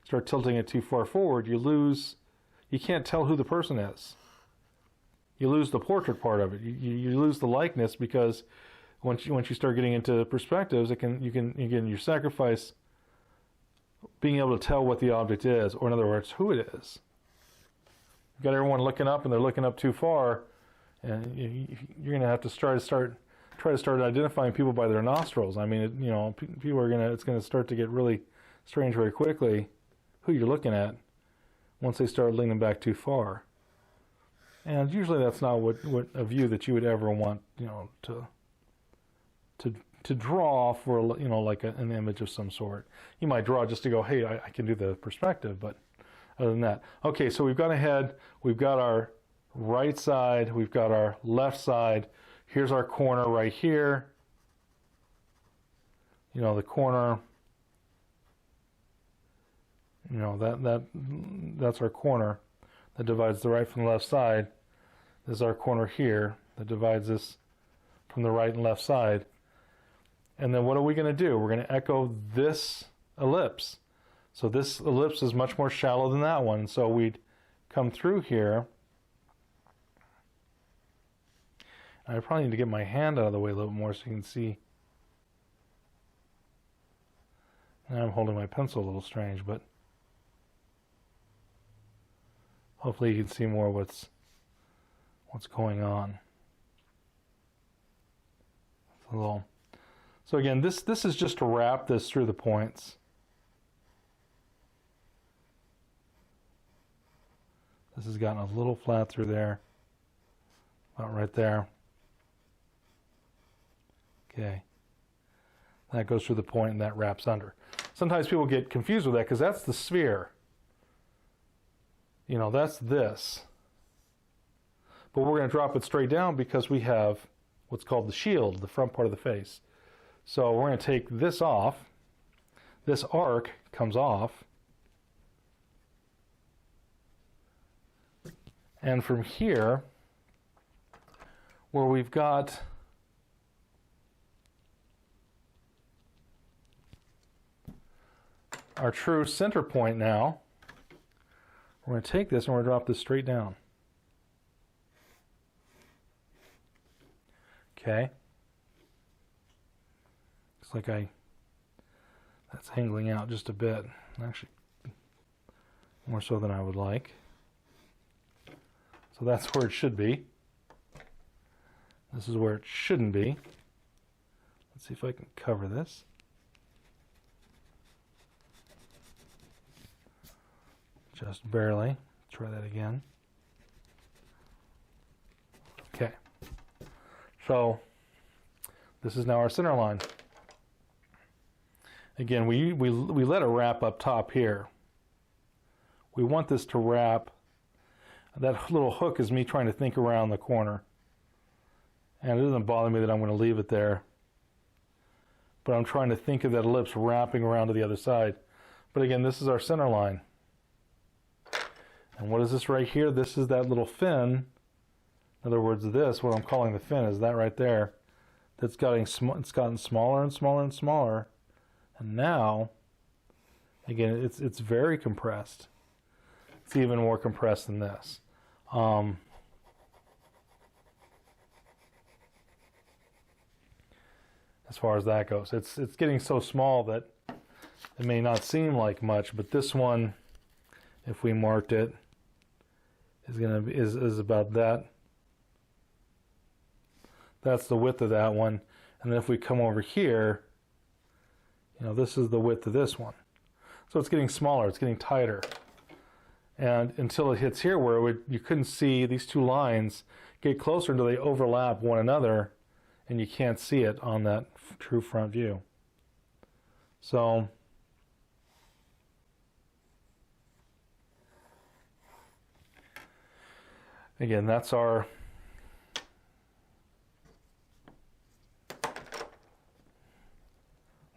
start tilting it too far forward, you can't tell who the person is. You lose the portrait part of it. You lose the likeness, because once you start getting into perspectives, you sacrifice being able to tell what the object is, or in other words, who it is. You've got everyone looking up, and they're looking up too far, and you're going to have to try to start identifying people by their nostrils. I mean, it's going to start to get really strange very quickly who you're looking at once they start leaning back too far. And usually that's not what a view that you would ever want, to draw for, like an image of some sort. You might draw just to go, hey, I can do the perspective, but other than that. Okay, so we've got a head, we've got our right side, we've got our left side. Here's our corner right here. The corner, that's our corner that divides the right from the left side. This is our corner here that divides this from the right and left side. And then what are we going to do? We're going to echo this ellipse. So this ellipse is much more shallow than that one. So we'd come through here. I probably need to get my hand out of the way a little bit more so you can see. Now I'm holding my pencil a little strange, but hopefully you can see more what's going on. So again, this is just to wrap this through the points. This has gotten a little flat through there, about right there. Okay, that goes through the point and that wraps under. Sometimes people get confused with that because that's the sphere. That's this. But we're going to drop it straight down because we have what's called the shield, the front part of the face. So we're going to take this off. This arc comes off. And from here, where we've got our true center point now, we're going to take this and we're going to drop this straight down. Okay. Looks like that's angling out just a bit. Actually, more so than I would like. So that's where it should be. This is where it shouldn't be. Let's see if I can cover this. Just barely. Try that again. Okay. So this is now our center line. Again, we let it wrap up top here. We want this to wrap. That little hook is me trying to think around the corner. And it doesn't bother me that I'm going to leave it there. But I'm trying to think of that ellipse wrapping around to the other side. But again, this is our center line. And what is this right here? This is that little fin. In other words, this, what I'm calling the fin, is that right there. That's it's gotten smaller and smaller and smaller. And now, again, it's very compressed. It's even more compressed than this. As far as that goes, it's getting so small that it may not seem like much, but this one, if we marked it, is about that. That's the width of that one. And then if we come over here, this is the width of this one. So it's getting smaller, it's getting tighter. And until it hits here where you couldn't see these two lines get closer until they overlap one another, and you can't see it on that true front view. So again, that's our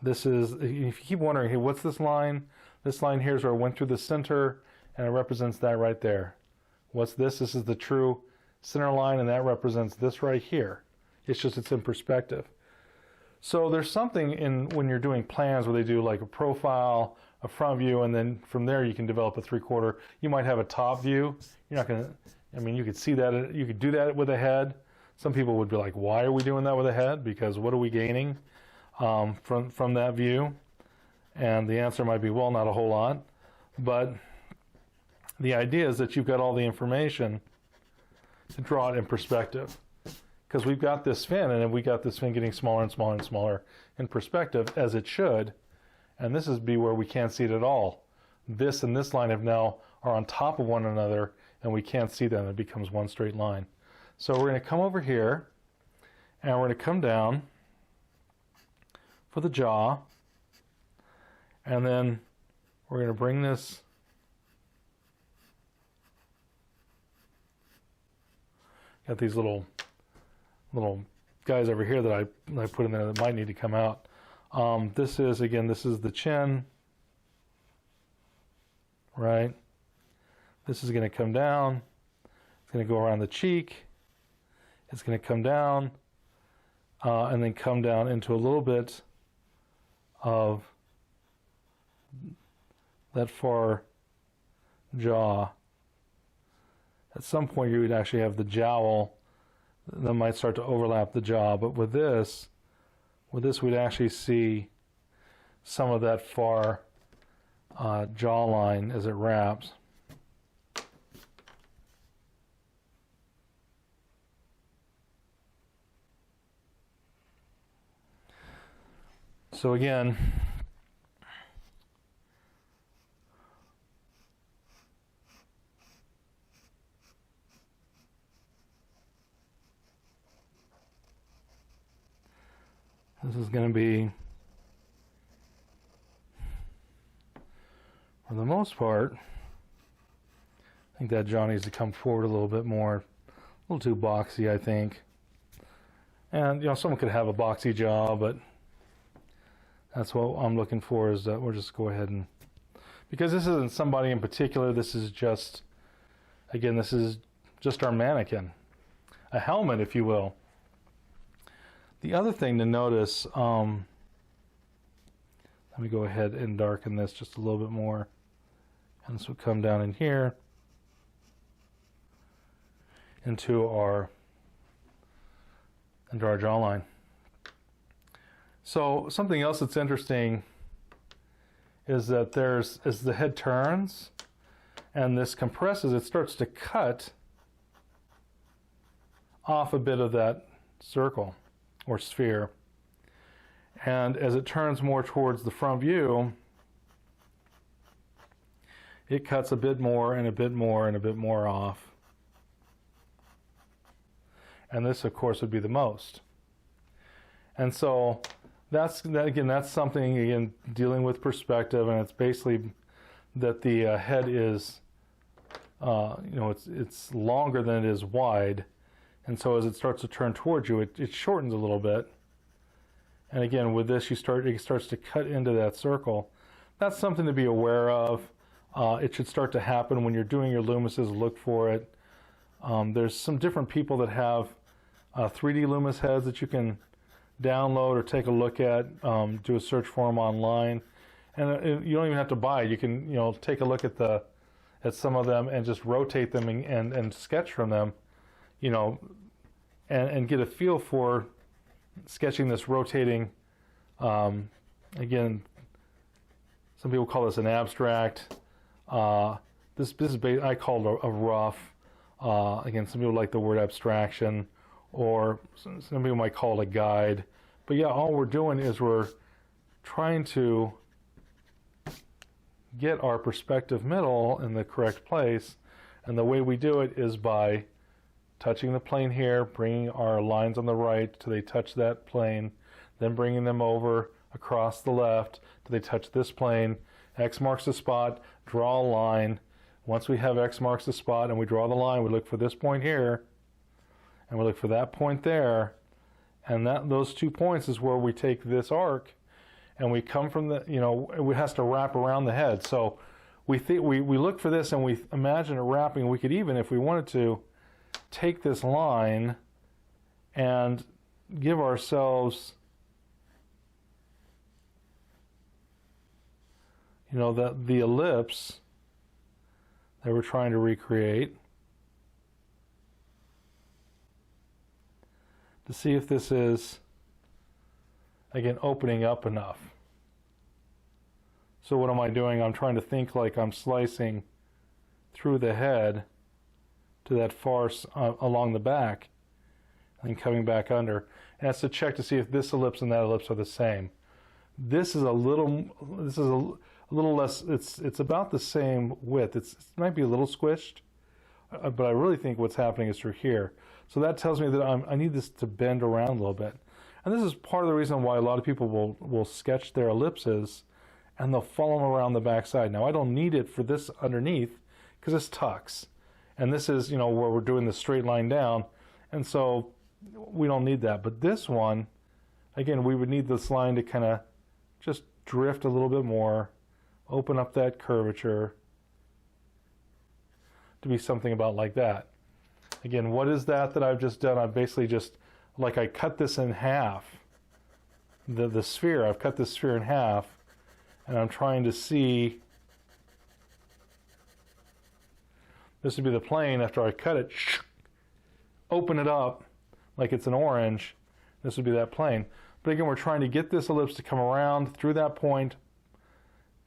this is, if you keep wondering, hey, what's this line? This line here is where it went through the center, and it represents that right there. What's this? This is the true center line, and that represents this right here. It's just it's in perspective. So there's something in when you're doing plans where they do like a profile, a front view, and then from there you can develop a 3/4. You might have a top view. You're not going to, I mean, you could see that, you could do that with a head. Some people would be like, why are we doing that with a head? Because what are we gaining from that view? And the answer might be, well, not a whole lot. But the idea is that you've got all the information to draw it in perspective. Because we've got this fin, and we got this fin getting smaller and smaller and smaller in perspective, as it should. And this is where we can't see it at all. This and this line are on top of one another, and we can't see them. It becomes one straight line. So we're going to come over here, and we're going to come down for the jaw, and then we're going to bring this got these little guys over here that I put in there that might need to come out. This is the chin, right? This is going to come down. It's going to go around the cheek. It's going to come down, and then come down into a little bit of that far jaw. At some point you would actually have the jowl that might start to overlap the jaw, but with this we'd actually see some of that far jawline as it wraps. So again, this is going to be, for the most part, I think that jaw needs to come forward a little bit more. A little too boxy, I think. And, someone could have a boxy jaw, but that's what I'm looking for, is that we'll just go ahead and, because this isn't somebody in particular, this is just, again, this is just our mannequin. A helmet, if you will. The other thing to notice, let me go ahead and darken this just a little bit more. And this will come down in here into our, and draw our jawline. So something else that's interesting is that as the head turns and this compresses, it starts to cut off a bit of that circle or sphere. And as it turns more towards the front view, it cuts a bit more and a bit more and a bit more off. And this, of course, would be the most. And so that's something, again, dealing with perspective, and it's basically that the head is, it's longer than it is wide. And so as it starts to turn towards you, it shortens a little bit. And again, with this, it starts to cut into that circle. That's something to be aware of. It should start to happen when you're doing your Loomises. Look for it. There's some different people that have 3D Loomis heads that you can download or take a look at. Do a search for them online, and you don't even have to buy it. You can take a look at some of them and just rotate them and sketch from them, and get a feel for sketching this rotating. Again, some people call this an abstract. This is I call it a rough. Again, some people like the word abstraction, or some people might call it a guide. But yeah, all we're doing is we're trying to get our perspective middle in the correct place, and the way we do it is by touching the plane here, bringing our lines on the right till they touch that plane, then bringing them over across the left till they touch this plane. X marks the spot, draw a line. Once we have X marks the spot and we draw the line, we look for this point here, and we look for that point there, and those 2 points is where we take this arc, and we come from it has to wrap around the head. So we look for this and we imagine it wrapping. We could even, if we wanted to, take this line and give ourselves the ellipse that we're trying to recreate, to see if this is, again, opening up enough. So what am I doing? I'm trying to think like I'm slicing through the head to that far along the back, and then coming back under. And that's to check to see if this ellipse and that ellipse are the same. This is a little less. It's about the same width. It might be a little squished, but I really think what's happening is through here. So that tells me that I need this to bend around a little bit. And this is part of the reason why a lot of people will sketch their ellipses and they'll follow them around the back side. Now I don't need it for this underneath because this tucks. And this is, where we're doing the straight line down. And so we don't need that. But this one, again, we would need this line to kind of just drift a little bit more, open up that curvature to be something about like that. Again, what is that I've just done? I've basically just, like I cut this in half. The sphere, I've cut this sphere in half, and I'm trying to see, this would be the plane after I cut it, open it up like it's an orange, this would be that plane. But again, we're trying to get this ellipse to come around through that point,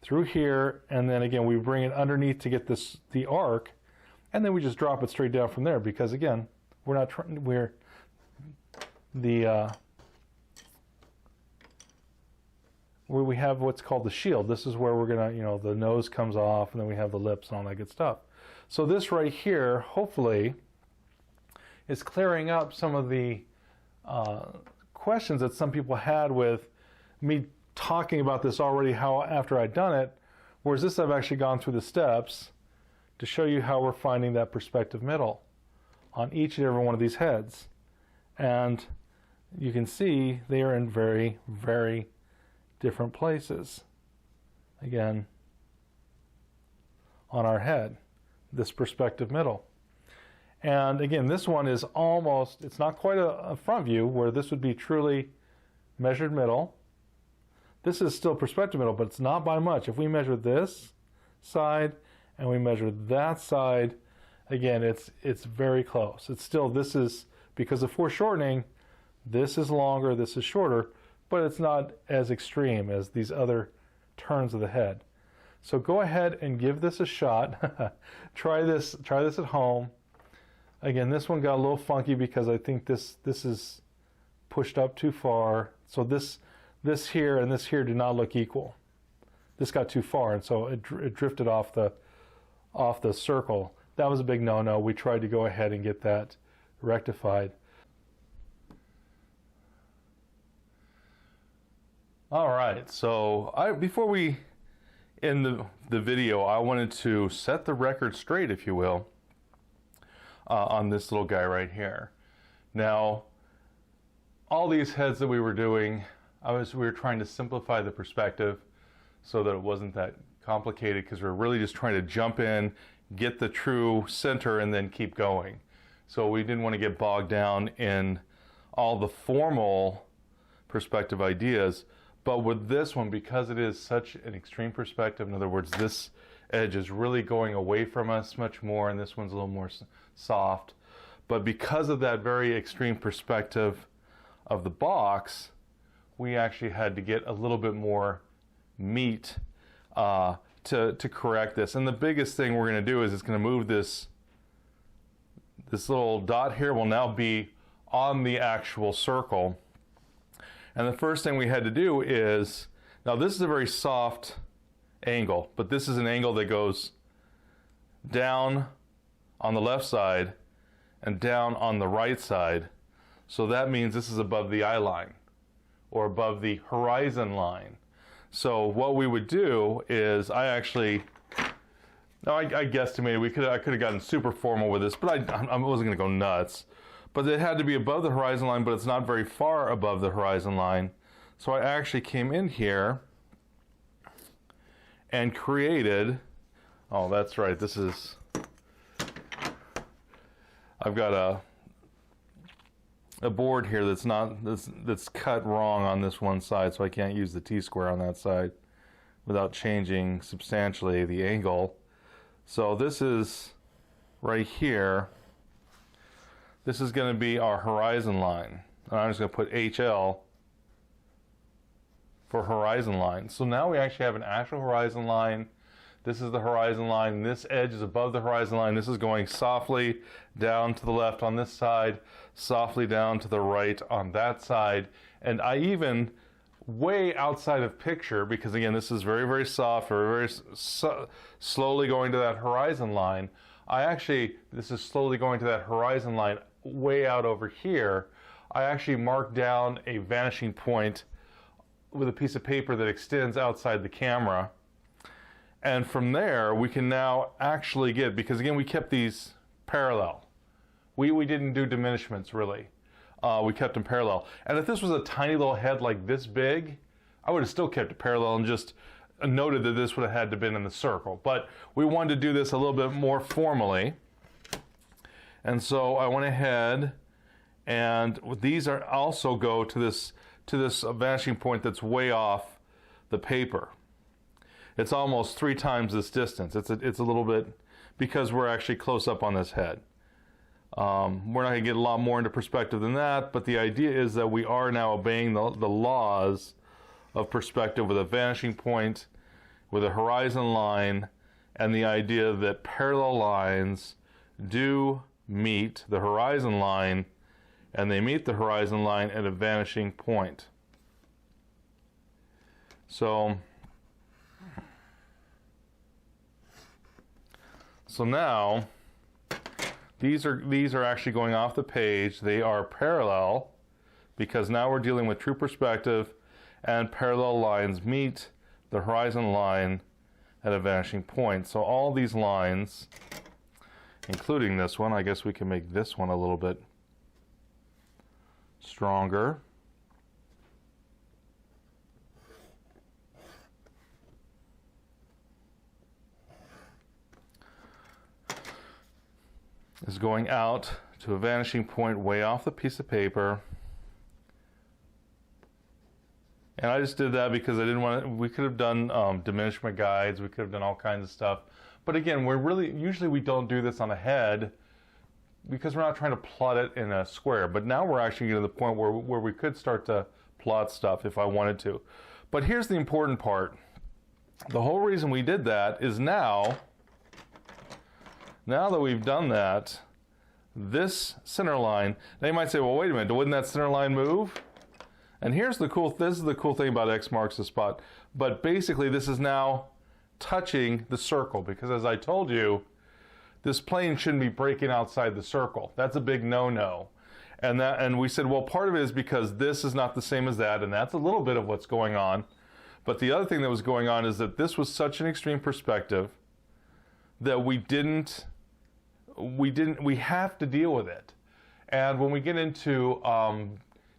through here, and then again, we bring it underneath to get the arc, and then we just drop it straight down from there, because again, we're not trying, where we have what's called the shield. This is where we're gonna, the nose comes off, and then we have the lips and all that good stuff. So this right here, hopefully, is clearing up some of the questions that some people had with me talking about this already, how after I'd done it, whereas this I've actually gone through the steps to show you how we're finding that perspective middle on each and every one of these heads. And you can see they are in very, very different places. Again, on our head, this perspective middle. And again, this one is almost, it's not quite a front view where this would be truly measured middle. This is still perspective middle, but it's not by much. If we measure this side and we measure that side, again, it's very close. It's still, this is, because of foreshortening, This is longer, this is shorter, but it's not as extreme as these other turns of the head. So go ahead and give this a shot. Try this at home. Again, this one got a little funky because I think this is pushed up too far. So this here and this here do not look equal. This got too far, and so it drifted off the circle. That was a big no-no. We tried to go ahead and get that rectified. All right, so before we end the video, I wanted to set the record straight, if you will, on this little guy right here. Now, all these heads that we were doing, we were trying to simplify the perspective so that it wasn't that complicated, because we're really just trying to jump in, get the true center, and then keep going. So we didn't want to get bogged down in all the formal perspective ideas. But with this one, because it is such an extreme perspective, in other words, this edge is really going away from us much more, and this one's a little more soft. But because of that very extreme perspective of the box, we actually had to get a little bit more meat to correct this. And the biggest thing we're going to do is it's going to move this little dot here will now be on the actual circle. And the first thing we had to do is, now this is a very soft angle, but this is an angle that goes down on the left side and down on the right side. So that means this is above the eye line or above the horizon line. So what we would do is I guesstimated I could have gotten super formal with this, but I wasn't going to go nuts. But it had to be above the horizon line, but it's not very far above the horizon line. So I actually came in here and created, oh, that's right, I've got a board here that's cut wrong on this one side, so I can't use the T-square on that side without changing substantially the angle. So this is right here. This is going to be our horizon line. And I'm just going to put HL for horizon line. So now we actually have an actual horizon line. This is the horizon line. This edge is above the horizon line. This is going softly down to the left on this side, softly down to the right on that side. And I even, way outside of picture, because again, this is very, very soft, very, very slowly going to that horizon line. This is slowly going to that horizon line way out over here. I actually marked down a vanishing point with a piece of paper that extends outside the camera. And from there, we can now actually get, because again, we kept these parallel. We didn't do diminishments, really. We kept them parallel. And if this was a tiny little head like this big, I would have still kept it parallel and just noted that this would have had to have been in the circle. But we wanted to do this a little bit more formally. And so I went ahead, and these are also go to this vanishing point that's way off the paper. It's almost 3 times this distance. It's a little bit, because we're actually close up on this head. We're not going to get a lot more into perspective than that, but the idea is that we are now obeying the laws of perspective with a vanishing point, with a horizon line, and the idea that parallel lines do meet the horizon line, and they meet the horizon line at a vanishing point. So now these are actually going off the page. They are parallel, because now we're dealing with true perspective, and parallel lines meet the horizon line at a vanishing point. So all these lines, including this one, I guess we can make this one a little bit stronger. Is going out to a vanishing point way off the piece of paper. And I just did that because I didn't want to, we could have done diminishment guides, we could have done all kinds of stuff. But again, usually we don't do this on a head, because we're not trying to plot it in a square. But now we're actually getting to the point where we could start to plot stuff if I wanted to. But here's the important part. The whole reason we did that is now that we've done that, this center line, now you might say, well, wait a minute, wouldn't that center line move? And this is the cool thing about X marks the spot. But basically, this is now touching the circle, because as I told you, this plane shouldn't be breaking outside the circle. That's a big no-no. And we said, well, part of it is because this is not the same as that, and that's a little bit of what's going on. But the other thing that was going on is that this was such an extreme perspective that we have to deal with it. And when we get into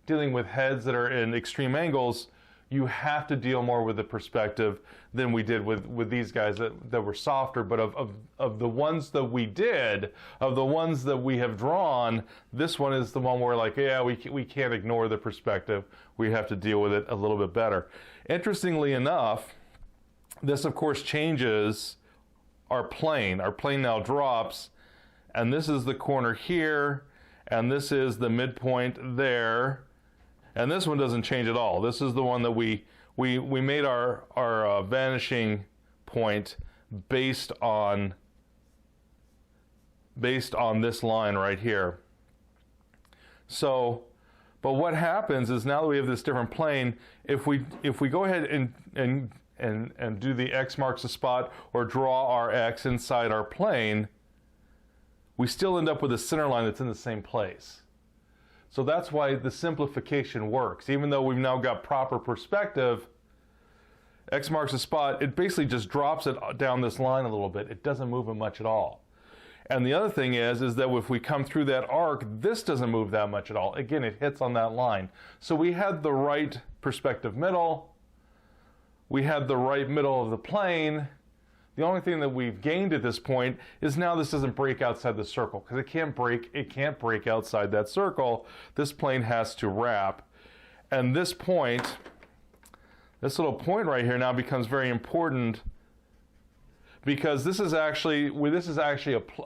dealing with heads that are in extreme angles, you have to deal more with the perspective than we did with these guys that were softer. But of the ones that we did, of the ones that we have drawn, this one is the one where, like, yeah, we can't ignore the perspective. We have to deal with it a little bit better. Interestingly enough, this of course changes our plane. Our plane now drops, and this is the corner here, and this is the midpoint there. And this one doesn't change at all. This is the one that we made our vanishing point based on this line right here. So, but what happens is now that we have this different plane, if we go ahead and do the X marks the spot or draw our X inside our plane, we still end up with a center line that's in the same place. So that's why the simplification works. Even though we've now got proper perspective, X marks the spot, it basically just drops it down this line a little bit. It doesn't move it much at all. And the other thing is that if we come through that arc, this doesn't move that much at all. Again, it hits on that line. So we had the right perspective middle. We had the right middle of the plane. The only thing that we've gained at this point is now this doesn't break outside the circle, because it can't break outside that circle. This plane has to wrap. And this point, this little point right here now becomes very important, because this is actually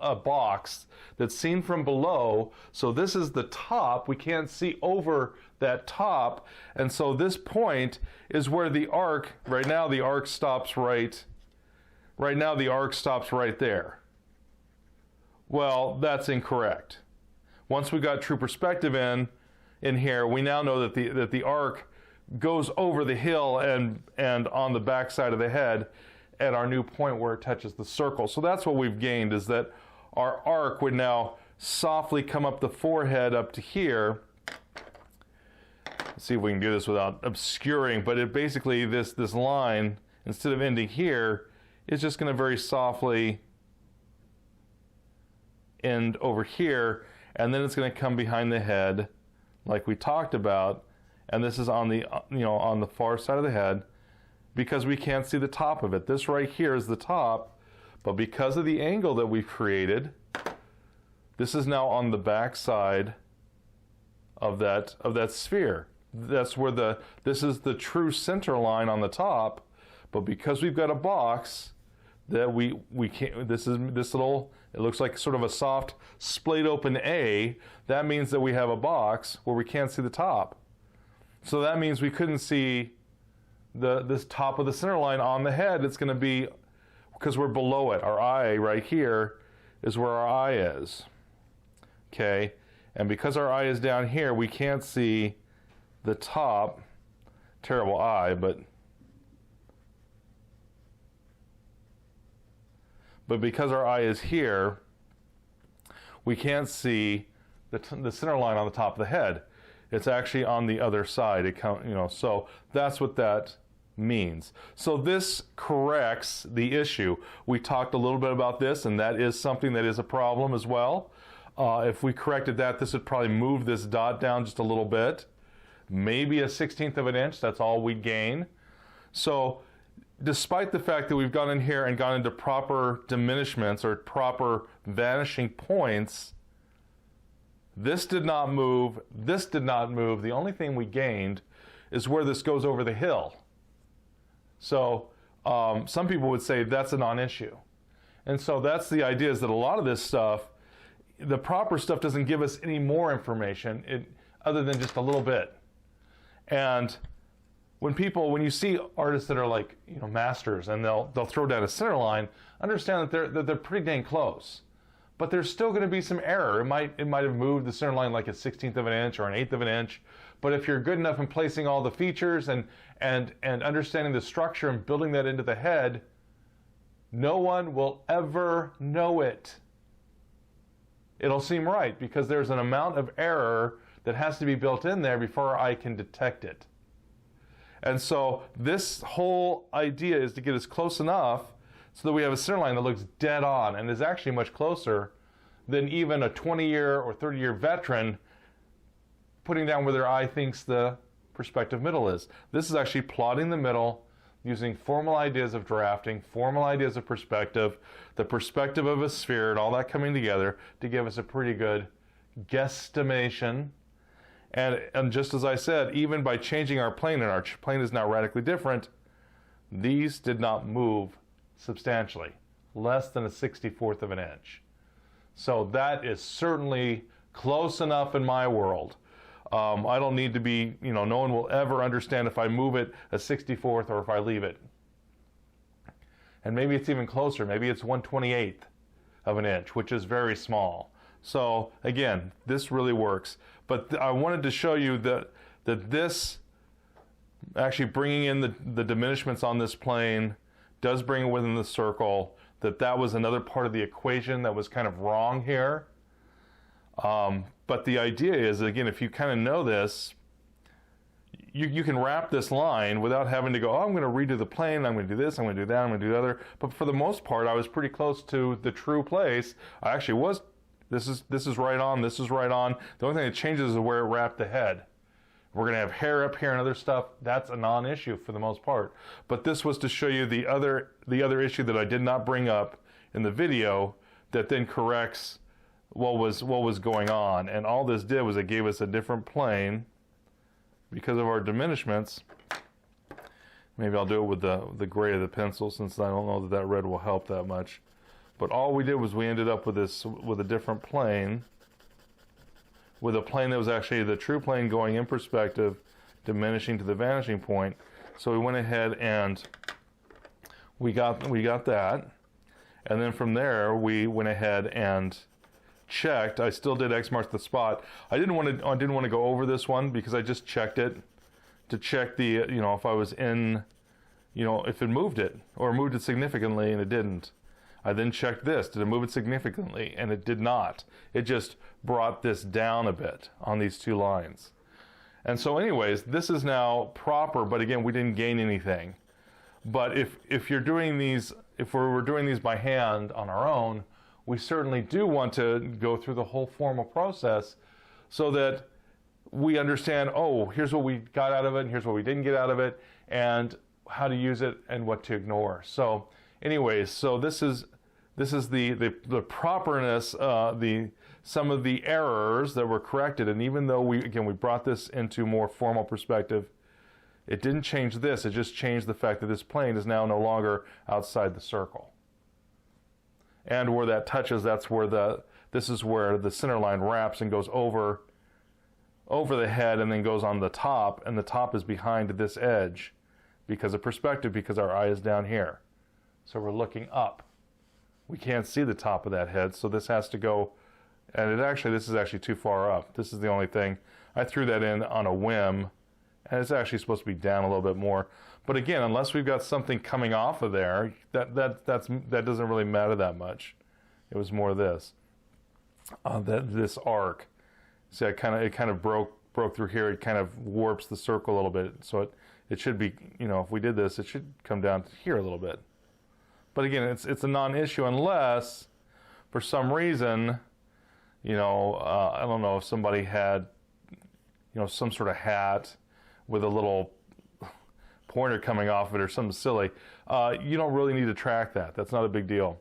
a box that's seen from below. So this is the top. We can't see over that top. And so this point is where the arc, right now the arc stops right now the arc stops right there. Well, that's incorrect. Once we got true perspective in here, we now know that the arc goes over the hill and on the back side of the head at our new point where it touches the circle. So that's what we've gained, is that our arc would now softly come up the forehead up to here. Let's see if we can do this without obscuring, but it basically, this line, instead of ending here, it's just going to very softly end over here, and then it's going to come behind the head like we talked about, and this is on the on the far side of the head, because we can't see the top of it. This right here is the top, but because of the angle that we've created, this is now on the back side of that sphere. That's where this is the true center line on the top. But because we've got a box that we can't, this little, it looks like sort of a soft splayed open A, that means that we have a box where we can't see the top. So that means we couldn't see this top of the center line on the head. It's going to be, because we're below it. Our eye right here is where our eye is. Okay? And because our eye is down here, we can't see the top. Terrible eye, but because our eye is here, we can't see the center line on the top of the head. It's actually on the other side. So that's what that means. So this corrects the issue. We talked a little bit about this, and that is something that is a problem as well. If we corrected that, this would probably move this dot down just a little bit, maybe a 1/16 of an inch. That's all we'd gain. So despite the fact that we've gone in here and gone into proper diminishments or proper vanishing points, this did not move, this did not move. The only thing we gained is where this goes over the hill. So some people would say that's a non-issue. And so that's the idea, is that a lot of this stuff, the proper stuff doesn't give us any more information other than just a little bit. And when you see artists that are like, masters, and they'll throw down a center line, understand that they're pretty dang close. But there's still going to be some error. It might have moved the center line like a 1/16 of an inch or an 1/8 of an inch. But if you're good enough in placing all the features and understanding the structure and building that into the head, no one will ever know it. It'll seem right because there's an amount of error that has to be built in there before I can detect it. And so this whole idea is to get us close enough so that we have a center line that looks dead on and is actually much closer than even a 20-year or 30-year veteran putting down where their eye thinks the perspective middle is. This is actually plotting the middle using formal ideas of drafting, formal ideas of perspective, the perspective of a sphere, and all that coming together to give us a pretty good guesstimation. And just as I said, even by changing our plane, and our plane is now radically different, these did not move substantially, less than a 64th of an inch. So that is certainly close enough in my world. I don't need to be, no one will ever understand if I move it a 64th or if I leave it. And maybe it's even closer. Maybe it's 1/28th of an inch, which is very small. So again, this really works. But I wanted to show you that this, actually bringing in the diminishments on this plane, does bring it within the circle, that was another part of the equation that was kind of wrong here. But the idea is, again, if you kind of know this, you can wrap this line without having to go, I'm going to redo the plane, I'm going to do this, I'm going to do that, I'm going to do the other. But for the most part, I was pretty close to the true place. I actually was. This is right on, this is right on. The only thing that changes is where it wrapped the head. We're going to have hair up here and other stuff. That's a non-issue for the most part. But this was to show you the other issue that I did not bring up in the video that then corrects what was going on. And all this did was it gave us a different plane because of our diminishments. Maybe I'll do it with the gray of the pencil, since I don't know that red will help that much. But all we did was we ended up with a different plane, with a plane that was actually the true plane going in perspective, diminishing to the vanishing point. So we went ahead and we got that, and then from there we went ahead and checked. I still did X marks the spot. I didn't want to go over this one because I just checked it to check the if I was in, if it moved it or moved it significantly, and it didn't. I then checked this. Did it move it significantly? And it did not. It just brought this down a bit on these two lines. And so anyways, this is now proper, but again, we didn't gain anything. But if you're doing these, if we were doing these by hand on our own, we certainly do want to go through the whole formal process so that we understand, oh, here's what we got out of it, and here's what we didn't get out of it, and how to use it and what to ignore. So anyways, so this is the properness, some of the errors that were corrected. And even though we brought this into more formal perspective, it didn't change this. It just changed the fact that this plane is now no longer outside the circle. And where that touches, this is where the center line wraps and goes over the head and then goes on the top, and the top is behind this edge because of perspective, because our eye is down here. So we're looking up. We can't see the top of that head, so this has to go, and this is actually too far up. This is the only thing. I threw that in on a whim, and it's actually supposed to be down a little bit more. But again, unless we've got something coming off of there, that doesn't really matter that much. It was more this, this arc. See, it kind of broke through here. It kind of warps the circle a little bit. So it should be, if we did this, it should come down to here a little bit. But again, it's a non-issue unless, for some reason, I don't know if somebody had, some sort of hat with a little pointer coming off of it or something silly. You don't really need to track that. That's not a big deal.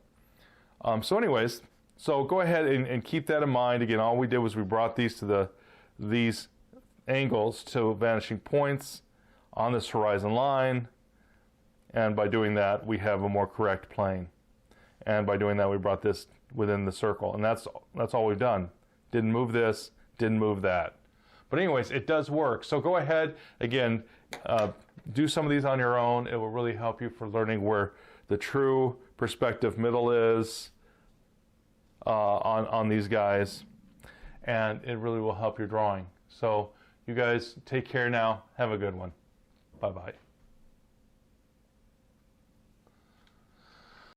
So anyways, so go ahead and keep that in mind. Again, all we did was we brought these to these angles to vanishing points on this horizon line. And by doing that, we have a more correct plane. And by doing that, we brought this within the circle. And that's all we've done. Didn't move this, didn't move that. But anyways, it does work. So go ahead, again, do some of these on your own. It will really help you for learning where the true perspective middle is on these guys. And it really will help your drawing. So you guys take care now. Have a good one. Bye-bye.